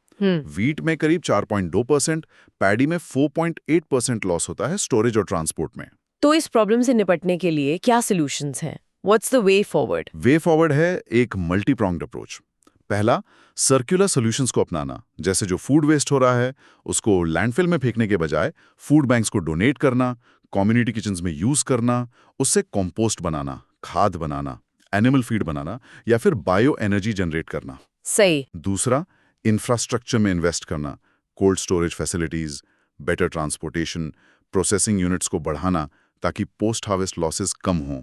वीट में करीब 4.2%, पैडी में 4.8% लॉस होता है स्टोरेज और ट्रांसपोर्ट में। तो इस प्रॉब्लम से निपटने के लिए क्या सॉल्यूशंस हैं? What's the way forward? Way forward है एक मल्टी प्रॉन्ग्ड अप्रोच। पहला, सर्कुलर सॉल्यूशंस को अपनाना, जैसे जो फूड वेस्ट हो रहा है उसको लैंडफिल में फेंकने के बजाय फूड बैंक्स को डोनेट करना, कम्युनिटी किचन्स में यूज करना, उससे कंपोस्ट बनाना, खाद बनाना, एनिमल फीड बनाना या फिर बायो एनर्जी जनरेट करना। सही। दूसरा, इंफ्रास्ट्रक्चर में इन्वेस्ट करना, cold storage facilities, better transportation, processing units को बढ़ाना ताकि पोस्ट हार्वेस्ट लॉसेस कम हों।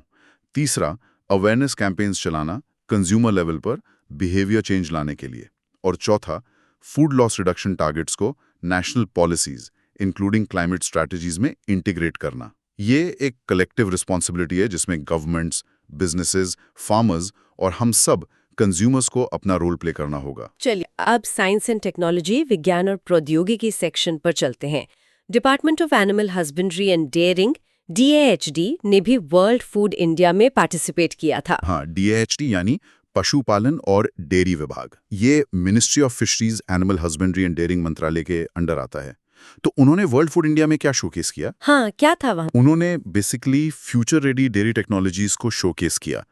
तीसरा, अवेयरनेस कैंपेन्स चलाना कंज्यूमर लेवल पर बिहेवियर चेंज लाने के लिए। और चौथा, फूड लॉस रिडक्शन टारगेट्स को national policies including climate strategies में इंटीग्रेट करना। ये एक कलेक्टिव रिस्पॉन्सिबिलिटी है जिसमें गवर्नमेंट्स, बिजनेसेस, फार्मर्स और हम सब कंज्यूमर्स को अपना रोल प्ले करना होगा। चलिए अब साइंस एंड टेक्नोलॉजी, विज्ञान और प्रौद्योगिकी सेक्शन पर चलते हैं। Department of animal husbandry and dairying DAHD ने भी वर्ल्ड फूड इंडिया में पार्टिसिपेट किया था। हाँ, DAHD यानी पशुपालन और डेयरी विभाग। ये ministry of fisheries, animal husbandry and dairying मंत्रालय के अंडर आता है। तो उन्होंने वर्ल्ड फूड इंडिया में क्या शोकेस किया? हाँ, क्या था वहाँ? उन्होंने basically future ready dairy technologies को शोकेस किया।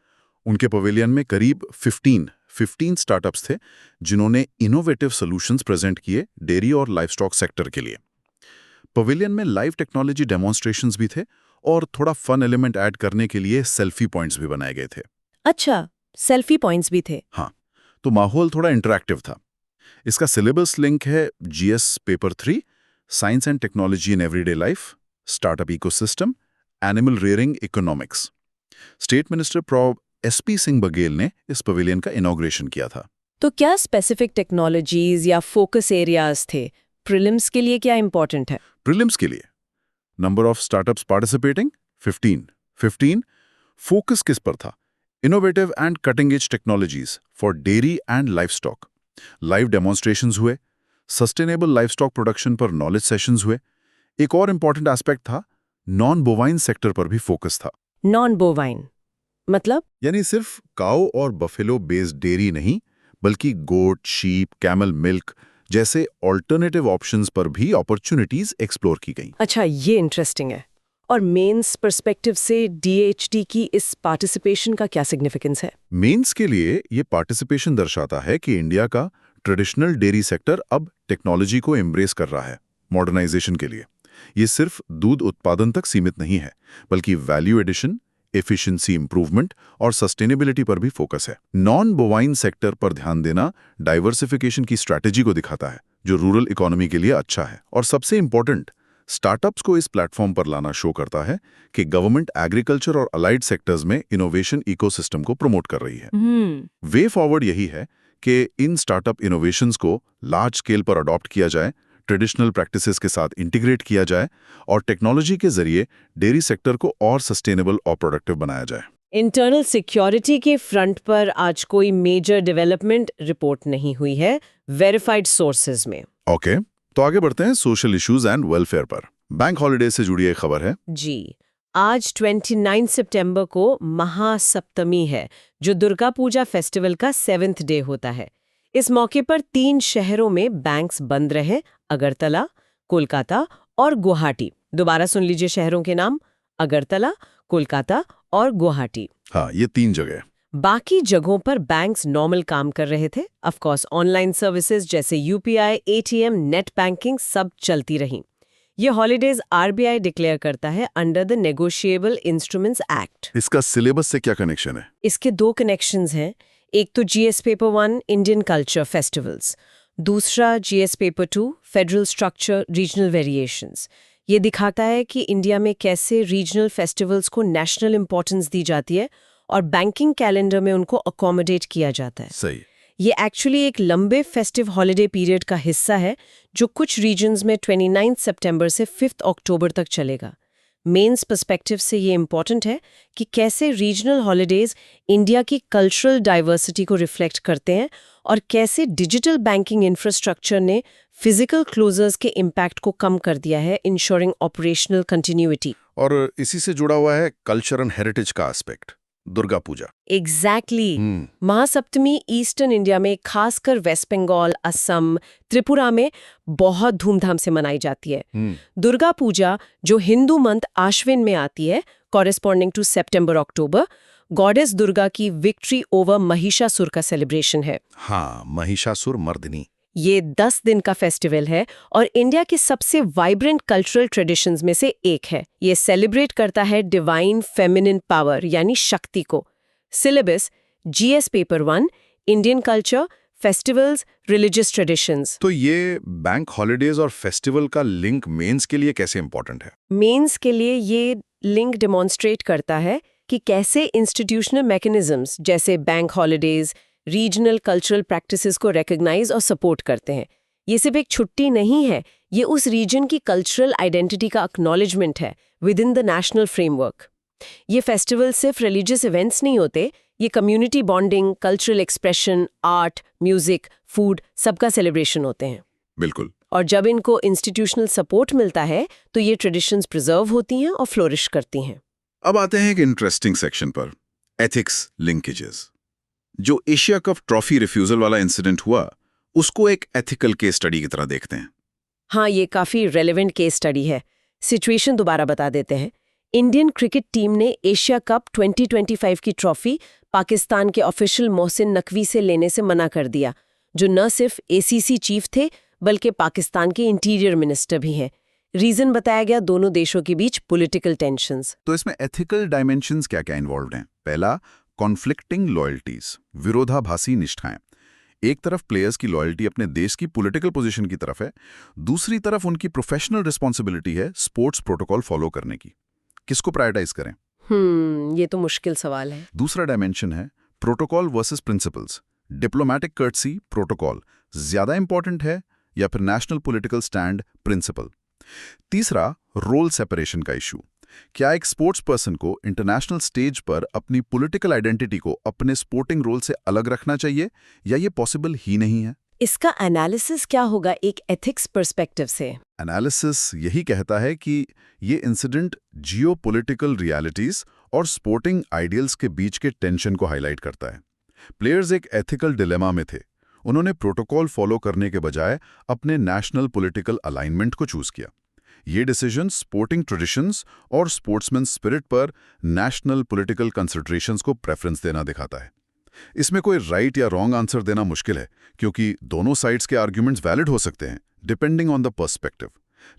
उनके पवेलियन में करीब 15 स्टार्टअप्स थे जिन्होंने इनोवेटिव सॉल्यूशंस प्रेजेंट किए डेयरी और लाइवस्टॉक सेक्टर के लिए। पवेलियन में लाइव टेक्नोलॉजी डेमोन्स्ट्रेशंस भी थे और थोड़ा फन एलिमेंट ऐड करने के लिए सेल्फी पॉइंट्स भी बनाए गए थे। अच्छा, सेल्फी पॉइंट्स भी थे? हाँ, तो माहौल थोड़ा इंटरैक्टिव था। इसका सिलेबस लिंक है GS paper 3, science and technology in everyday life, startup ecosystem, animal rearing economics. State minister pro SP Singh Baghel ने इस पवेलियन का इनॉग्रेशन किया था। तो क्या स्पेसिफिक टेक्नोलॉजीज या फोकस एरियाज थे? प्रीलिम्स के लिए क्या इंपॉर्टेंट है? प्रीलिम्स के लिए number of startups participating 15। Focus किस पर था? Innovative and cutting edge technologies for dairy and livestock. Live demonstrations हुए, सस्टेनेबल लाइवस्टॉक प्रोडक्शन पर नॉलेज सेशंस हुए। एक और इंपॉर्टेंट एस्पेक्ट था, नॉन बोवाइन सेक्टर पर भी फोकस था। नॉन बोवाइन मतलब? यानी सिर्फ काऊ और बफेलो बेस्ड डेयरी नहीं, बल्कि गोट, शीप, कैमल मिल्क जैसे ऑल्टरनेटिव ऑप्शंस पर भी अपॉर्चुनिटीज एक्सप्लोर की गई। अच्छा, ये इंटरेस्टिंग है। और मेंस पर्सपेक्टिव से डीएचटी की इस पार्टिसिपेशन का क्या सिग्निफिकेंस है? मेंस के लिए ये पार्टिसिपेशन दर्शाता है कि इंडिया का ट्रेडिशनल डेयरी सेक्टर अब टेक्नोलॉजी को एम्ब्रेस कर रहा है मॉडर्नाइजेशन के लिए। ये सिर्फ दूध उत्पादन तक सीमित नहीं है, बल्कि वैल्यू एडिशन, एफिशिएंसी इंप्रूवमेंट और सस्टेनेबिलिटी पर भी फोकस है। नॉन बोवाइन सेक्टर पर ध्यान देना डाइवर्सिफिकेशन की स्ट्रैटेजी को दिखाता है, जो रूरल इकोनॉमी के लिए अच्छा है। और सबसे इंपॉर्टेंट, स्टार्टअप्स को इस प्लेटफॉर्म पर लाना शो करता है कि गवर्नमेंट एग्रीकल्चर और अलाइड सेक्टर्स में इनोवेशन इकोसिस्टम को प्रमोट कर रही है। वे फॉरवर्ड यही है कि इन स्टार्टअप इनोवेशंस को लार्ज स्केल पर अडॉप्ट किया जाए, ट्रेडिशनल प्रैक्टिसेस के साथ इंटीग्रेट किया जाए और टेक्नोलॉजी के जरिए डेयरी सेक्टर को और सस्टेनेबल और प्रोडक्टिव बनाया जाए। इंटरनल सिक्योरिटी के फ्रंट पर आज कोई मेजर डेवलपमेंट रिपोर्ट नहीं हुई है वेरीफाइड सोर्सेज में। ओके, तो आगे बढ़ते हैं सोशल इश्यूज एंड वेलफेयर पर। बैंक हॉलिडे से जुड़ी एक खबर है। जी, आज 29 सितंबर को महासप्तमी है, जो दुर्गा पूजा फेस्टिवल का 7th डे होता है। इस मौके पर 3 शहरों में बैंक्स बंद रहे, अगरतला, कोलकाता और गुवाहाटी। दोबारा सुन लीजिए शहरों के नाम, अगरतला, कोलकाता और गुवाहाटी। हाँ, ये 3 जगह। बाकी जगहों पर बैंक्स नॉर्मल काम कर रहे थे। ऑफ कोर्स ऑनलाइन सर्विसेज जैसे यूपीआई, एटीएम, नेट बैंकिंग सब चलती रहीं। ये हॉलीडेज आरबीआई डिक्लेयर करता है under the negotiable instruments act. इसका सिलेबस से क्या कनेक्शन है? इसके 2 कनेक्शंस हैं। एक तो GS paper 1 Indian culture festivals, दूसरा GS paper 2 federal structure regional variations. ये दिखाता है कि इंडिया में कैसे रीजनल फेस्टिवल्स को नेशनल इंपॉर्टेंस दी जाती है और बैंकिंग कैलेंडर में उनको अकोमोडेट किया जाता है। सही। ये एक्चुअली एक लंबे फेस्टिव हॉलिडे पीरियड का हिस्सा है, जो कुछ रीजन्स में 29 सितंबर से 5 अक्टूबर तक चलेगा। मेंस पर्सपेक्टिव से ये इम्पॉर्टेंट है कि कैसे रीजनल हॉलिडेज इंडिया की कल्चरल डाइवर्सिटी को रिफ्लेक्ट करते हैं और कैसे डिजिटल बैंकिंग इंफ्रास्ट्रक्चर ने फिजिकल क्लोजर्स के इम्पैक्ट को कम कर दिया है, इंश्योरिंग ऑपरेशनल कंटिन्यूटी। और इसी से जुड़ा हुआ है कल्चर एंड हेरिटेज का aspect, Durga Puja. Exactly. Mahasaptami eastern India में, खासकर वेस्ट बंगाल, असम, त्रिपुरा में बहुत धूमधाम से मनाई जाती है। दुर्गा पूजा, जो हिंदू मंथ आश्विन में आती है, कॉरेस्पॉन्डिंग टू सितंबर अक्टूबर, गॉडेस दुर्गा की विक्ट्री ओवर महिषासुर का सेलिब्रेशन है। हाँ, महिषासुर मर्दिनी। ये 10 दिन का फेस्टिवल है और इंडिया के सबसे वाइब्रेंट कल्चरल ट्रेडिशंस में से एक है। ये सेलिब्रेट करता है डिवाइन फेमिनिन पावर यानी शक्ति को। Syllabus GS paper 1 Indian culture, festivals, religious traditions. तो ये बैंक हॉलिडेज और फेस्टिवल का लिंक मेंस के लिए कैसे इंपॉर्टेंट है? मेंस के लिए ये लिंक डेमोन्स्ट्रेट करता है कि कैसे इंस्टीट्यूशनल मैकेनिज्म्स जैसे bank holidays regional cultural practices को रिकॉग्नाइज और सपोर्ट करते हैं। ये सिर्फ एक छुट्टी नहीं है, ये उस रीजन की कल्चरल आइडेंटिटी का एक्नॉलेजमेंट है with in the national framework. ये फेस्टिवल सिर्फ रिलीजियस इवेंट्स नहीं होते, ये community bonding, cultural expression, art, music, food सबका सेलिब्रेशन होते हैं। बिल्कुल। और जब इनको इंस्टीट्यूशनल सपोर्ट मिलता है तो ये ट्रेडिशंस प्रिजर्व होती हैं और फ्लोरिश करती हैं। अब आते हैं एक इंटरेस्टिंग सेक्शन पर, एथिक्स लिंकेजेस। जो एशिया कप ट्रॉफी रिफ्यूजल वाला इंसिडेंट हुआ, उसको एक एथिकल केस स्टडी की तरह देखते हैं। हाँ, ये काफी रेलेवेंट केस स्टडी है। सिचुएशन दोबारा बता देते हैं। इंडियन क्रिकेट टीम ने एशिया कप 2025 की ट्रॉफी पाकिस्तान के ऑफिशियल मोहसिन नकवी से लेने से मना कर दिया, जो न सिर्फ एसीसी चीफ थे बल्कि पाकिस्तान के इंटीरियर मिनिस्टर भी हैं। रीजन बताया गया दोनों देशों के बीच पॉलिटिकल टेंशंस। तो इसमें एथिकल डायमेंशंस क्या-क्या इन्वॉल्व्ड हैं? पहला, कॉन्फ्लिक्टिंग लॉयल्टीज, विरोधाभासी निष्ठाएं। एक तरफ प्लेयर्स की लॉयल्टी अपने देश की पॉलिटिकल पोजीशन की तरफ है, दूसरी तरफ उनकी प्रोफेशनल रिस्पॉन्सिबिलिटी है स्पोर्ट्स प्रोटोकॉल फॉलो करने की। किसको प्रायोरिटाइज करें? ये तो मुश्किल सवाल है। दूसरा डायमेंशन है protocol versus principles. Diplomatic courtesy protocol ज्यादा इंपॉर्टेंट है या फिर नेशनल पॉलिटिकल स्टैंड प्रिंसिपल? तीसरा, रोल सेपरेशन का इशू। क्या एक स्पोर्ट्स पर्सन को इंटरनेशनल स्टेज पर अपनी पॉलिटिकल आइडेंटिटी को अपने स्पोर्टिंग रोल से अलग रखना चाहिए या ये पॉसिबल ही नहीं है? इसका एनालिसिस क्या होगा एक एथिक्स पर्सपेक्टिव से? एनालिसिस यही कहता है कि ये इंसिडेंट जियोपॉलिटिकल रियलिटीज और स्पोर्टिंग आइडियल्स के बीच के टेंशन को हाईलाइट करता है। प्लेयर्स एक एथिकल डिलेमा में थे। उन्होंने प्रोटोकॉल फॉलो करने के बजाय अपने नेशनल पॉलिटिकल अलाइनमेंट को चूज किया। ये डिसीजन स्पोर्टिंग ट्रेडिशंस और स्पोर्ट्समैन स्पिरिट पर नेशनल पॉलिटिकल कंसिडरेशंस को प्रेफरेंस देना दिखाता है। इसमें कोई राइट या रॉन्ग आंसर देना मुश्किल है, क्योंकि दोनों साइड्स के आर्ग्यूमेंट्स वैलिड हो सकते हैं डिपेंडिंग ऑन द पर्सपेक्टिव।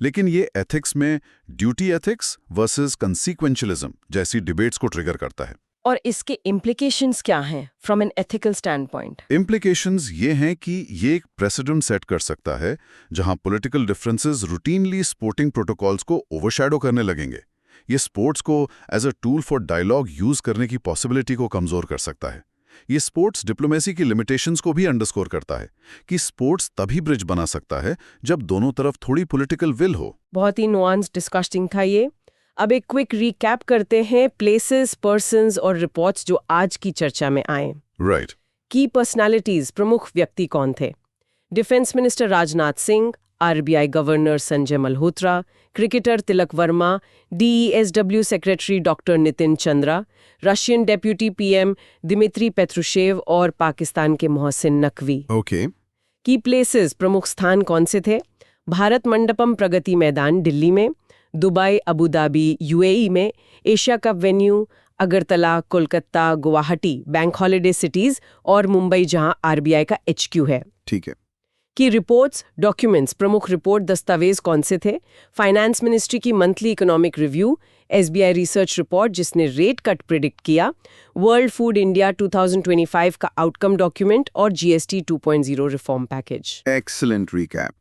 लेकिन ये एथिक्स में ड्यूटी एथिक्स वर्सेस कंसीक्वेंशियलिज्म जैसी डिबेट्स को ट्रिगर करता है। और इसके इम्प्लीकेशंस क्या हैं from an ethical stand point? Implications ये हैं कि ये एक प्रेसिडेंट सेट कर सकता है जहां political differences routinely sporting protocols को ओवरशैडो करने लगेंगे। ये स्पोर्ट्स को as a tool for dialogue use करने की पॉसिबिलिटी को कमजोर कर सकता है। ये स्पोर्ट्स डिप्लोमेसी की लिमिटेशंस को भी अंडरस्कोर करता है कि स्पोर्ट्स तभी ब्रिज बना सकता है जब दोनों तरफ थोड़ी पॉलिटिकल विल हो। बहुत ही नुआंस डिस्कसिंग था ये। अब एक क्विक रिकैप करते हैं प्लेसेस, पर्सन्स और रिपोर्ट्स जो आज की चर्चा में आए। राइट। की पर्सनालिटीज, प्रमुख व्यक्ति कौन थे? Defence minister Rajnath Singh, RBI governor Sanjay Malhotra, cricketer Tilak Varma, DESW secretary doctor Nitin Chandra, Russian deputy PM Dmitry Patrushev और पाकिस्तान के Mohsin Naqvi. Okay. Key places, प्रमुख स्थान कौन से थे? भारत मंडपम प्रगति मैदान दिल्ली में, दुबई अबू धाबी यूएई में, Asia cup venue Agartala, Kolkata, Guwahati bank holiday cities और मुंबई जहां आरबीआई का एचक्यू है। ठीक है। की रिपोर्ट्स, डॉक्यूमेंट्स, प्रमुख रिपोर्ट दस्तावेज कौन से थे? फाइनेंस मिनिस्ट्री की monthly economic review, SBI research report जिसने रेट कट प्रिडिक्ट किया, वर्ल्ड फूड इंडिया 2025 का आउटकम डॉक्यूमेंट और GST 2.0 reform package. Excellent recap.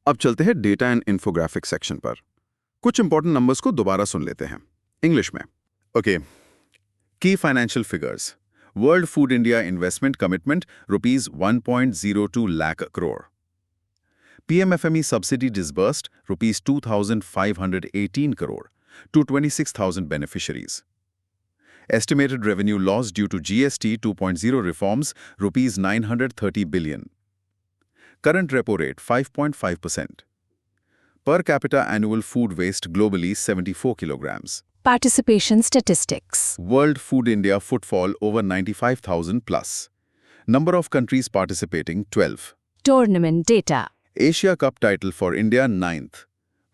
अब चलते हैं डेटा एंड इन्फोग्राफिक सेक्शन पर। कुछ इंपॉर्टेंट नंबर्स को दोबारा सुन लेते हैं इंग्लिश में। ओके। की financial figures. World food India investment commitment ₹1.02 lakh crore. PMFME subsidy disbursed ₹2,518 crore to 26,000 beneficiaries. Estimated revenue loss due to GST 2.0 reforms ₹930 billion. Current repo rate 5.5%. Per capita annual food waste globally 74 kilograms. Participation statistics. World Food India footfall over 95,000 plus. Number of countries participating 12. Tournament data. Asia Cup title for India 9th.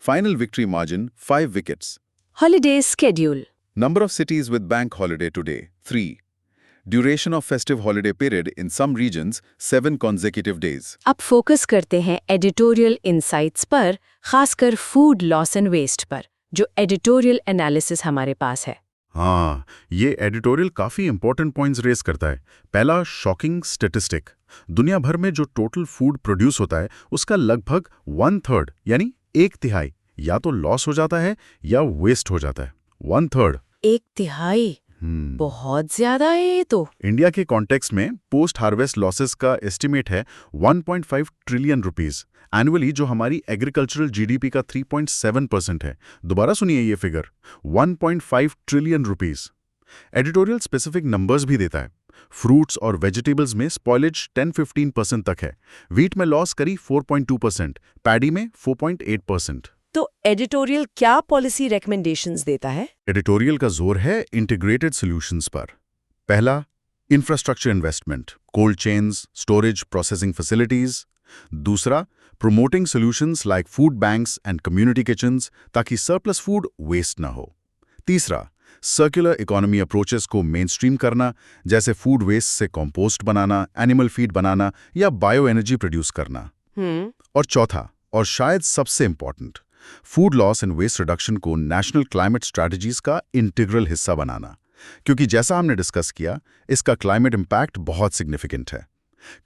Final victory margin 5 wickets. Holiday schedule. Number of cities with bank holiday today 3. Duration of festive holiday period in some regions 7 consecutive days. अब focus करते हैं editorial insights पर, खासकर food loss and waste पर, जो editorial analysis हमारे पास है। हाँ, ये एडिटोरियल काफी इंपॉर्टेंट पॉइंट्स रेज करता है। पहला, शॉकिंग स्टैटिस्टिक। दुनिया भर में जो टोटल फूड प्रोड्यूस होता है उसका लगभग 1/3 यानी 1/3 या तो लॉस हो जाता है या वेस्ट हो जाता है। 1/3। 1/3 बहुत ज्यादा है ये तो। इंडिया के कॉन्टेक्स्ट में पोस्ट हार्वेस्ट लॉसेस का एस्टिमेट है 1.5 ट्रिलियन रुपीस एनुअली, जो हमारी एग्रीकल्चरल जीडीपी का 3.7% है। दोबारा सुनिए ये figure, 1.5 trillion rupees. Editorial specific numbers भी देता है। फ्रूट्स और वेजिटेबल्स में स्पॉइलेज 10-15% तक है। वीट में लॉस करीब 4.2%, पैडी में 4.8%। तो एडिटोरियल क्या पॉलिसी रिकमेंडेशंस देता है? एडिटोरियल का जोर है इंटीग्रेटेड सॉल्यूशंस पर। पहला, infrastructure investment, cold chains, storage, processing facilities. दूसरा, promoting solutions like food banks and community kitchens ताकि surplus food waste ना हो। तीसरा, circular economy approaches को mainstream करना, जैसे food waste से compost बनाना, animal feed बनाना या bioenergy produce करना। और चौथा, और शायद सबसे important, food loss and waste reduction को national climate strategies का integral हिस्सा बनाना, क्योंकि जैसा हमने डिस्कस किया, इसका climate impact बहुत significant है।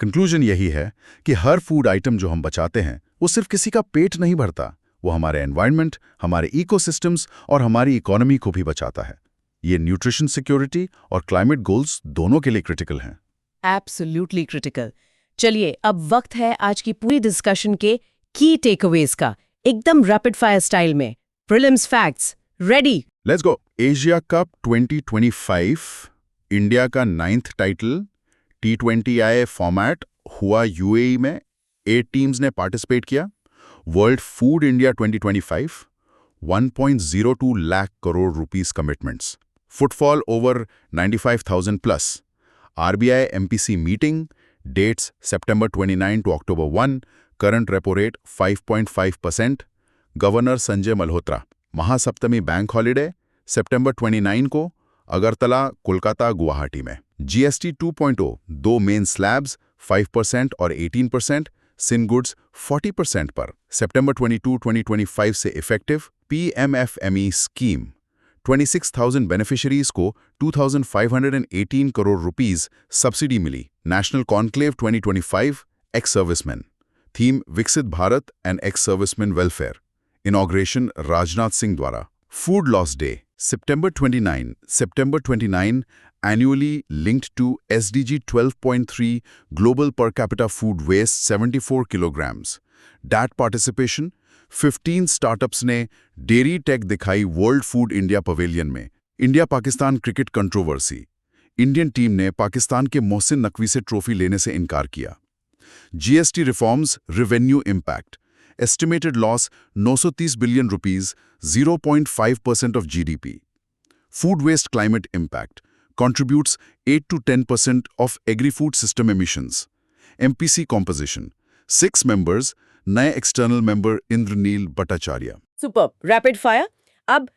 कंक्लूजन यही है कि हर फूड आइटम जो हम बचाते हैं वो सिर्फ किसी का पेट नहीं भरता, वो हमारे एनवायरनमेंट, हमारे इकोसिस्टम्स और हमारी इकोनॉमी को भी बचाता है। ये न्यूट्रिशन सिक्योरिटी और क्लाइमेट गोल्स दोनों के लिए क्रिटिकल हैं। Absolutely critical. चलिए, अब वक्त है आज की पूरी डिस्कशन के की टेकअवेज का, एकदम रैपिड फायर स्टाइल में। Prelims facts ready. Let's go. Asia cup 2025, India का 9th टाइटल, T20I फॉर्मेट हुआ यूएई में, 8 टीम्स ने पार्टिसिपेट किया। World food India 2025, 1.02 lakh crore rupees commitments, footfall over 95,000 plus. RBI MPC meeting, dates September 29 to October 1, current repo rate 5.5%। Governor Sanjay Malhotra. Mahasaptami bank holiday September 29 को, अगरतला, कोलकाता, गुवाहाटी में। GST 2.0, 2 main slabs 5% और 18%, sin goods 40% पर। September 22, 2025 से effective. PMFME scheme, 26,000 beneficiaries को 2,518 crore rupees subsidy मिली। National conclave 2025, ex serviceman, theme Viksit Bharat and ex serviceman welfare, inauguration Rajnath Singh द्वारा। Food loss day September 29, annually linked to SDG 12.3, global per capita food waste 74 kilograms. DAT participation, 15 startups ने dairy take दिखाई world food India pavilion में। India Pakistan cricket controversy, Indian team ने पाकिस्तान के मोहसिन नकवी से trophy लेने से इनकार किया। GST reforms, revenue impact, estimated loss 930 billion rupees, 0.5% of GDP. Food waste climate impact contributes 8 to 10% of agri-food system emissions. MPC composition, 6 members, नए external member Indranil Bhattacharya. Super rapid fire. अब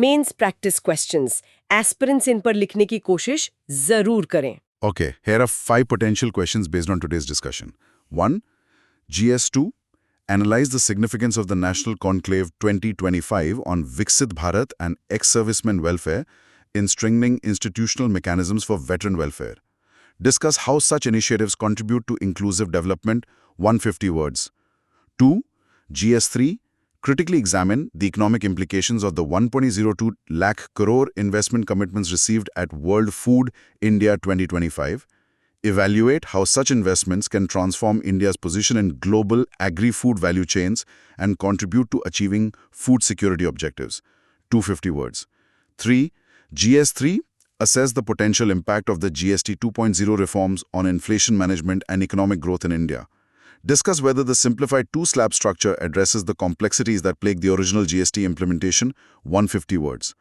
mains practice questions, aspirants इन पर लिखने की कोशिश जरूर करें। Okay, here are 5 potential questions based on today's discussion. 1. GS2. Analyze the significance of the National Conclave 2025 on Viksit Bharat and ex-servicemen welfare in strengthening institutional mechanisms for veteran welfare. Discuss how such initiatives contribute to inclusive development, 150 words. 2. GS3. Critically examine the economic implications of the 1.02 lakh crore investment commitments received at World Food India 2025. Evaluate how such investments can transform India's position in global agri-food value chains and contribute to achieving food security objectives. 250 words. 3. GS3. Assess the potential impact of the GST 2.0 reforms on inflation management and economic growth in India. Discuss whether the simplified two-slab structure addresses the complexities that plague the original GST implementation. 150 words.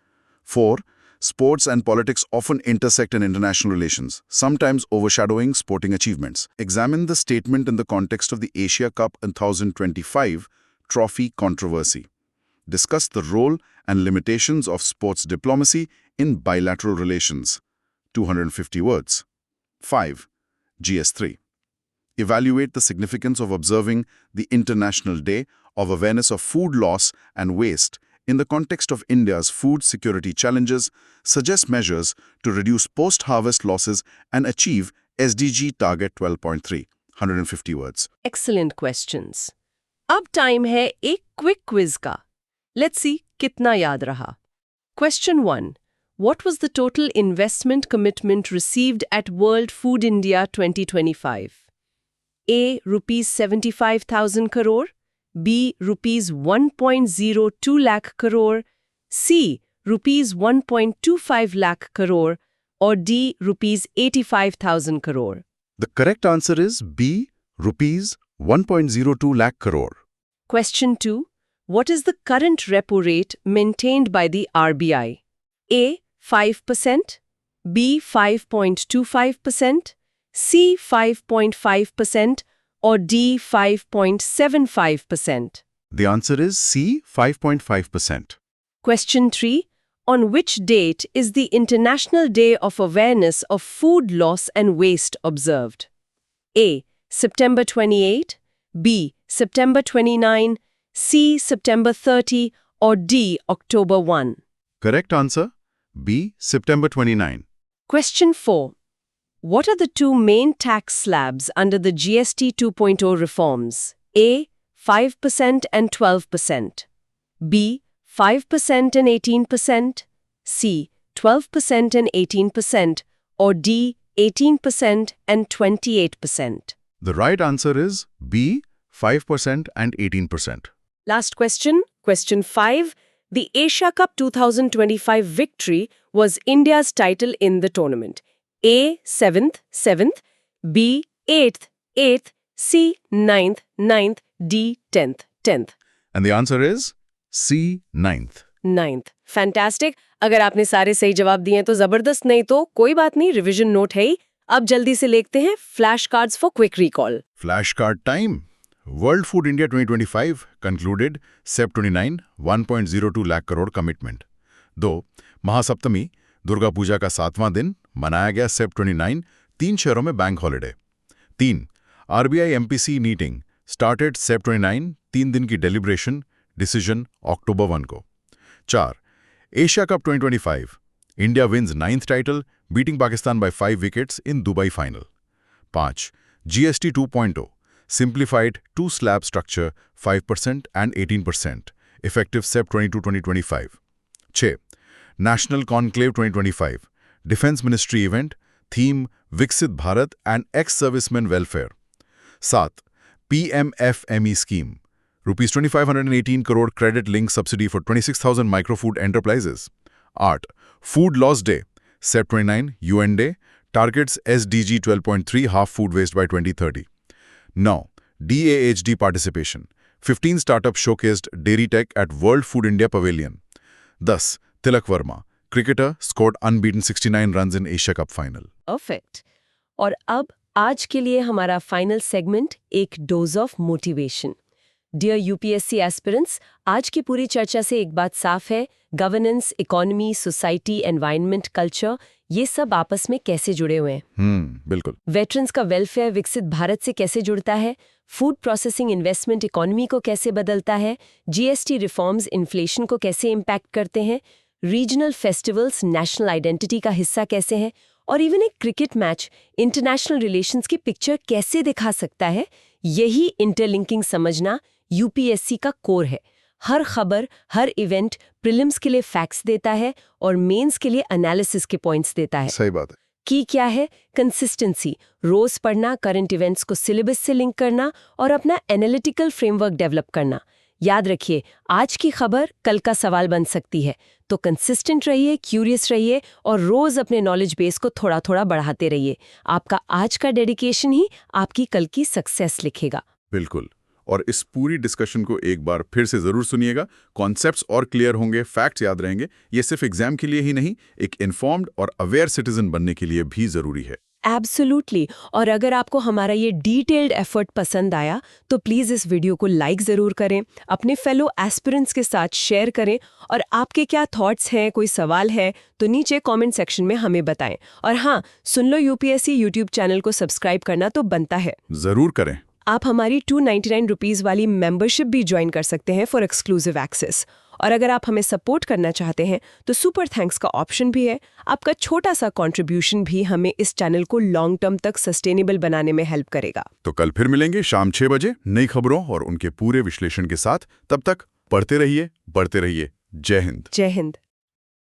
4. Sports and politics often intersect in international relations, sometimes overshadowing sporting achievements. Examine the statement in the context of the Asia Cup 2025 trophy controversy. Discuss the role and limitations of sports diplomacy in bilateral relations. 250 words. 5. GS3. Evaluate the significance of observing the International Day of Awareness of Food Loss and Waste in the context of India's food security challenges. Suggest measures to reduce post-harvest losses and achieve SDG Target 12.3. 150 words. Excellent questions. अब time है एक quick quiz का। Let's see कितना याद रहा। Question 1. What was the total investment commitment received at World Food India 2025? A. Rupees 75,000 crore. B. Rupees 1.02 lakh crore. C. Rupees 1.25 lakh crore. Or D. Rupees 85,000 crore. The correct answer is B. Rupees 1.02 lakh crore. Question 2. What is the current repo rate maintained by the RBI? A. 5%. B. 5.25%. C. 5.5%. Or D. 5.75%. The answer is C. 5.5%. Question 3. On which date is the International Day of Awareness of Food Loss and Waste observed? A. September 28. B. September 29. C. September 30. Or D. October 1. Correct answer B. September 29. Question 4. What are the two main tax slabs under the GST 2.0 reforms? A. 5% and 12%. B. 5% and 18%. C. 12% and 18%. Or D. 18% and 28%. The right answer is B. 5% and 18%. Last question, question 5. The Asia Cup 2025 victory was India's title in the tournament. A 7th, B 8th, C 9th, D 10th. And the answer is C, 9th. 9th. Fantastic. अगर आपने सारे सही जवाब दिए तो जबरदस्त, नहीं तो कोई बात नहीं, रिवीजन नोट है ही। अब जल्दी से लिखते हैं flash cards for quick recall. Flashcard time. World Food India 2025 concluded Sep 29 1.02 lakh crore commitment. 2. Mahasaptami Durga Puja का 7वां दिन मनाया गया Sep 29 3 शहरों में bank holiday. 3. RBI MPC meeting started Sep 29 3 दिन की डेलिब्रेशन डिसीजन October 1 को। 4. Asia Cup 2025 India wins 9th title beating Pakistan by 5 wickets in Dubai final. 5. GST 2.0 simplified two slab structure 5% and 18% effective Sep 22-2025. 6. National Conclave 2025 Defense Ministry event theme Viksit Bharat and ex-servicemen welfare. 7. PMFME scheme Rupees 2,518 crore credit link subsidy for 26,000 microfood enterprises. 8. Food Loss Day Sep 29 UN Day targets SDG 12.3 half food waste by 2030. 9. DAHD participation 15 startups showcased dairy tech at World Food India Pavilion. 10. Tilak Verma cricketer scored unbeaten 69 runs in Asia Cup final. Perfect. और अब आज के लिए हमारा final segment, एक dose of motivation. Dear UPSC aspirants, आज की पूरी चर्चा से एक बात साफ है, governance, economy, society, environment, culture, ये सब आपस में कैसे जुड़े हुए हैं। बिल्कुल। वेटरन्स का वेलफेयर विकसित भारत से कैसे जुड़ता है, फूड प्रोसेसिंग इन्वेस्टमेंट इकोनॉमी को कैसे बदलता है, जीएसटी रिफॉर्म्स इन्फ्लेशन को कैसे इम्पैक्ट करते हैं, रीजनल फेस्टिवल्स नेशनल आइडेंटिटी का हिस्सा कैसे हैं, और इवन एक क्रिकेट मैच इंटरनेशनल रिलेशंस की पिक्चर कैसे दिखा सकता है। यही इंटरलिंकिंग समझना यूपीएससी का कोर है। हर खबर, हर इवेंट प्रीलिम्स के लिए फैक्ट्स देता है और मेंस के लिए एनालिसिस के पॉइंट्स देता है। सही बात है। की क्या है? कंसिस्टेंसी, रोज पढ़ना, करंट इवेंट्स को सिलेबस से लिंक करना और अपना एनालिटिकल फ्रेमवर्क डेवलप करना। याद रखिए, आज की खबर कल का सवाल बन सकती है, तो कंसिस्टेंट रहिए, क्यूरियस रहिए और रोज अपने नॉलेज बेस को थोड़ा थोड़ा बढ़ाते रहिए। आपका आज का डेडिकेशन ही आपकी कल की सक्सेस लिखेगा। बिल्कुल। और इस पूरी डिस्कशन को एक बार फिर से जरूर सुनिएगा। कॉन्सेप्ट्स और क्लियर होंगे, फैक्ट्स याद रहेंगे। ये सिर्फ एग्जाम के लिए ही नहीं, एक इन्फॉर्म्ड और अवेयर सिटीजन बनने के लिए भी जरूरी है। एब्सोल्युटली। और अगर आपको हमारा ये डिटेल्ड एफर्ट पसंद आया तो प्लीज़ इस वीडियो को लाइक ज़रूर करें, अपने फेलो एस्पिरेंट्स के साथ शेयर करें, और आपके क्या थॉट्स हैं, कोई सवाल है तो नीचे कमेंट सेक्शन में हमें बताएं। और हाँ, सुन लो यूपीएससी यूट्यूब चैनल को सब्सक्राइब करना तो बनता है। जरूर करें। आप हमारी 299 रुपीज़ वाली मेंबरशिप भी ज्वाइन कर सकते हैं फॉर एक्सक्लूसिव एक्सेस। और अगर आप हमें सपोर्ट करना चाहते हैं तो सुपर थैंक्स का ऑप्शन भी है। आपका छोटा सा कंट्रीब्यूशन भी हमें इस चैनल को लॉन्ग टर्म तक सस्टेनेबल बनाने में हेल्प करेगा। तो कल फिर मिलेंगे शाम 6 बजे नई खबरों और उनके पूरे विश्लेषण के साथ। तब तक पढ़ते रहिए, बढ़ते रहिए। जय हिंद। जय हिंद।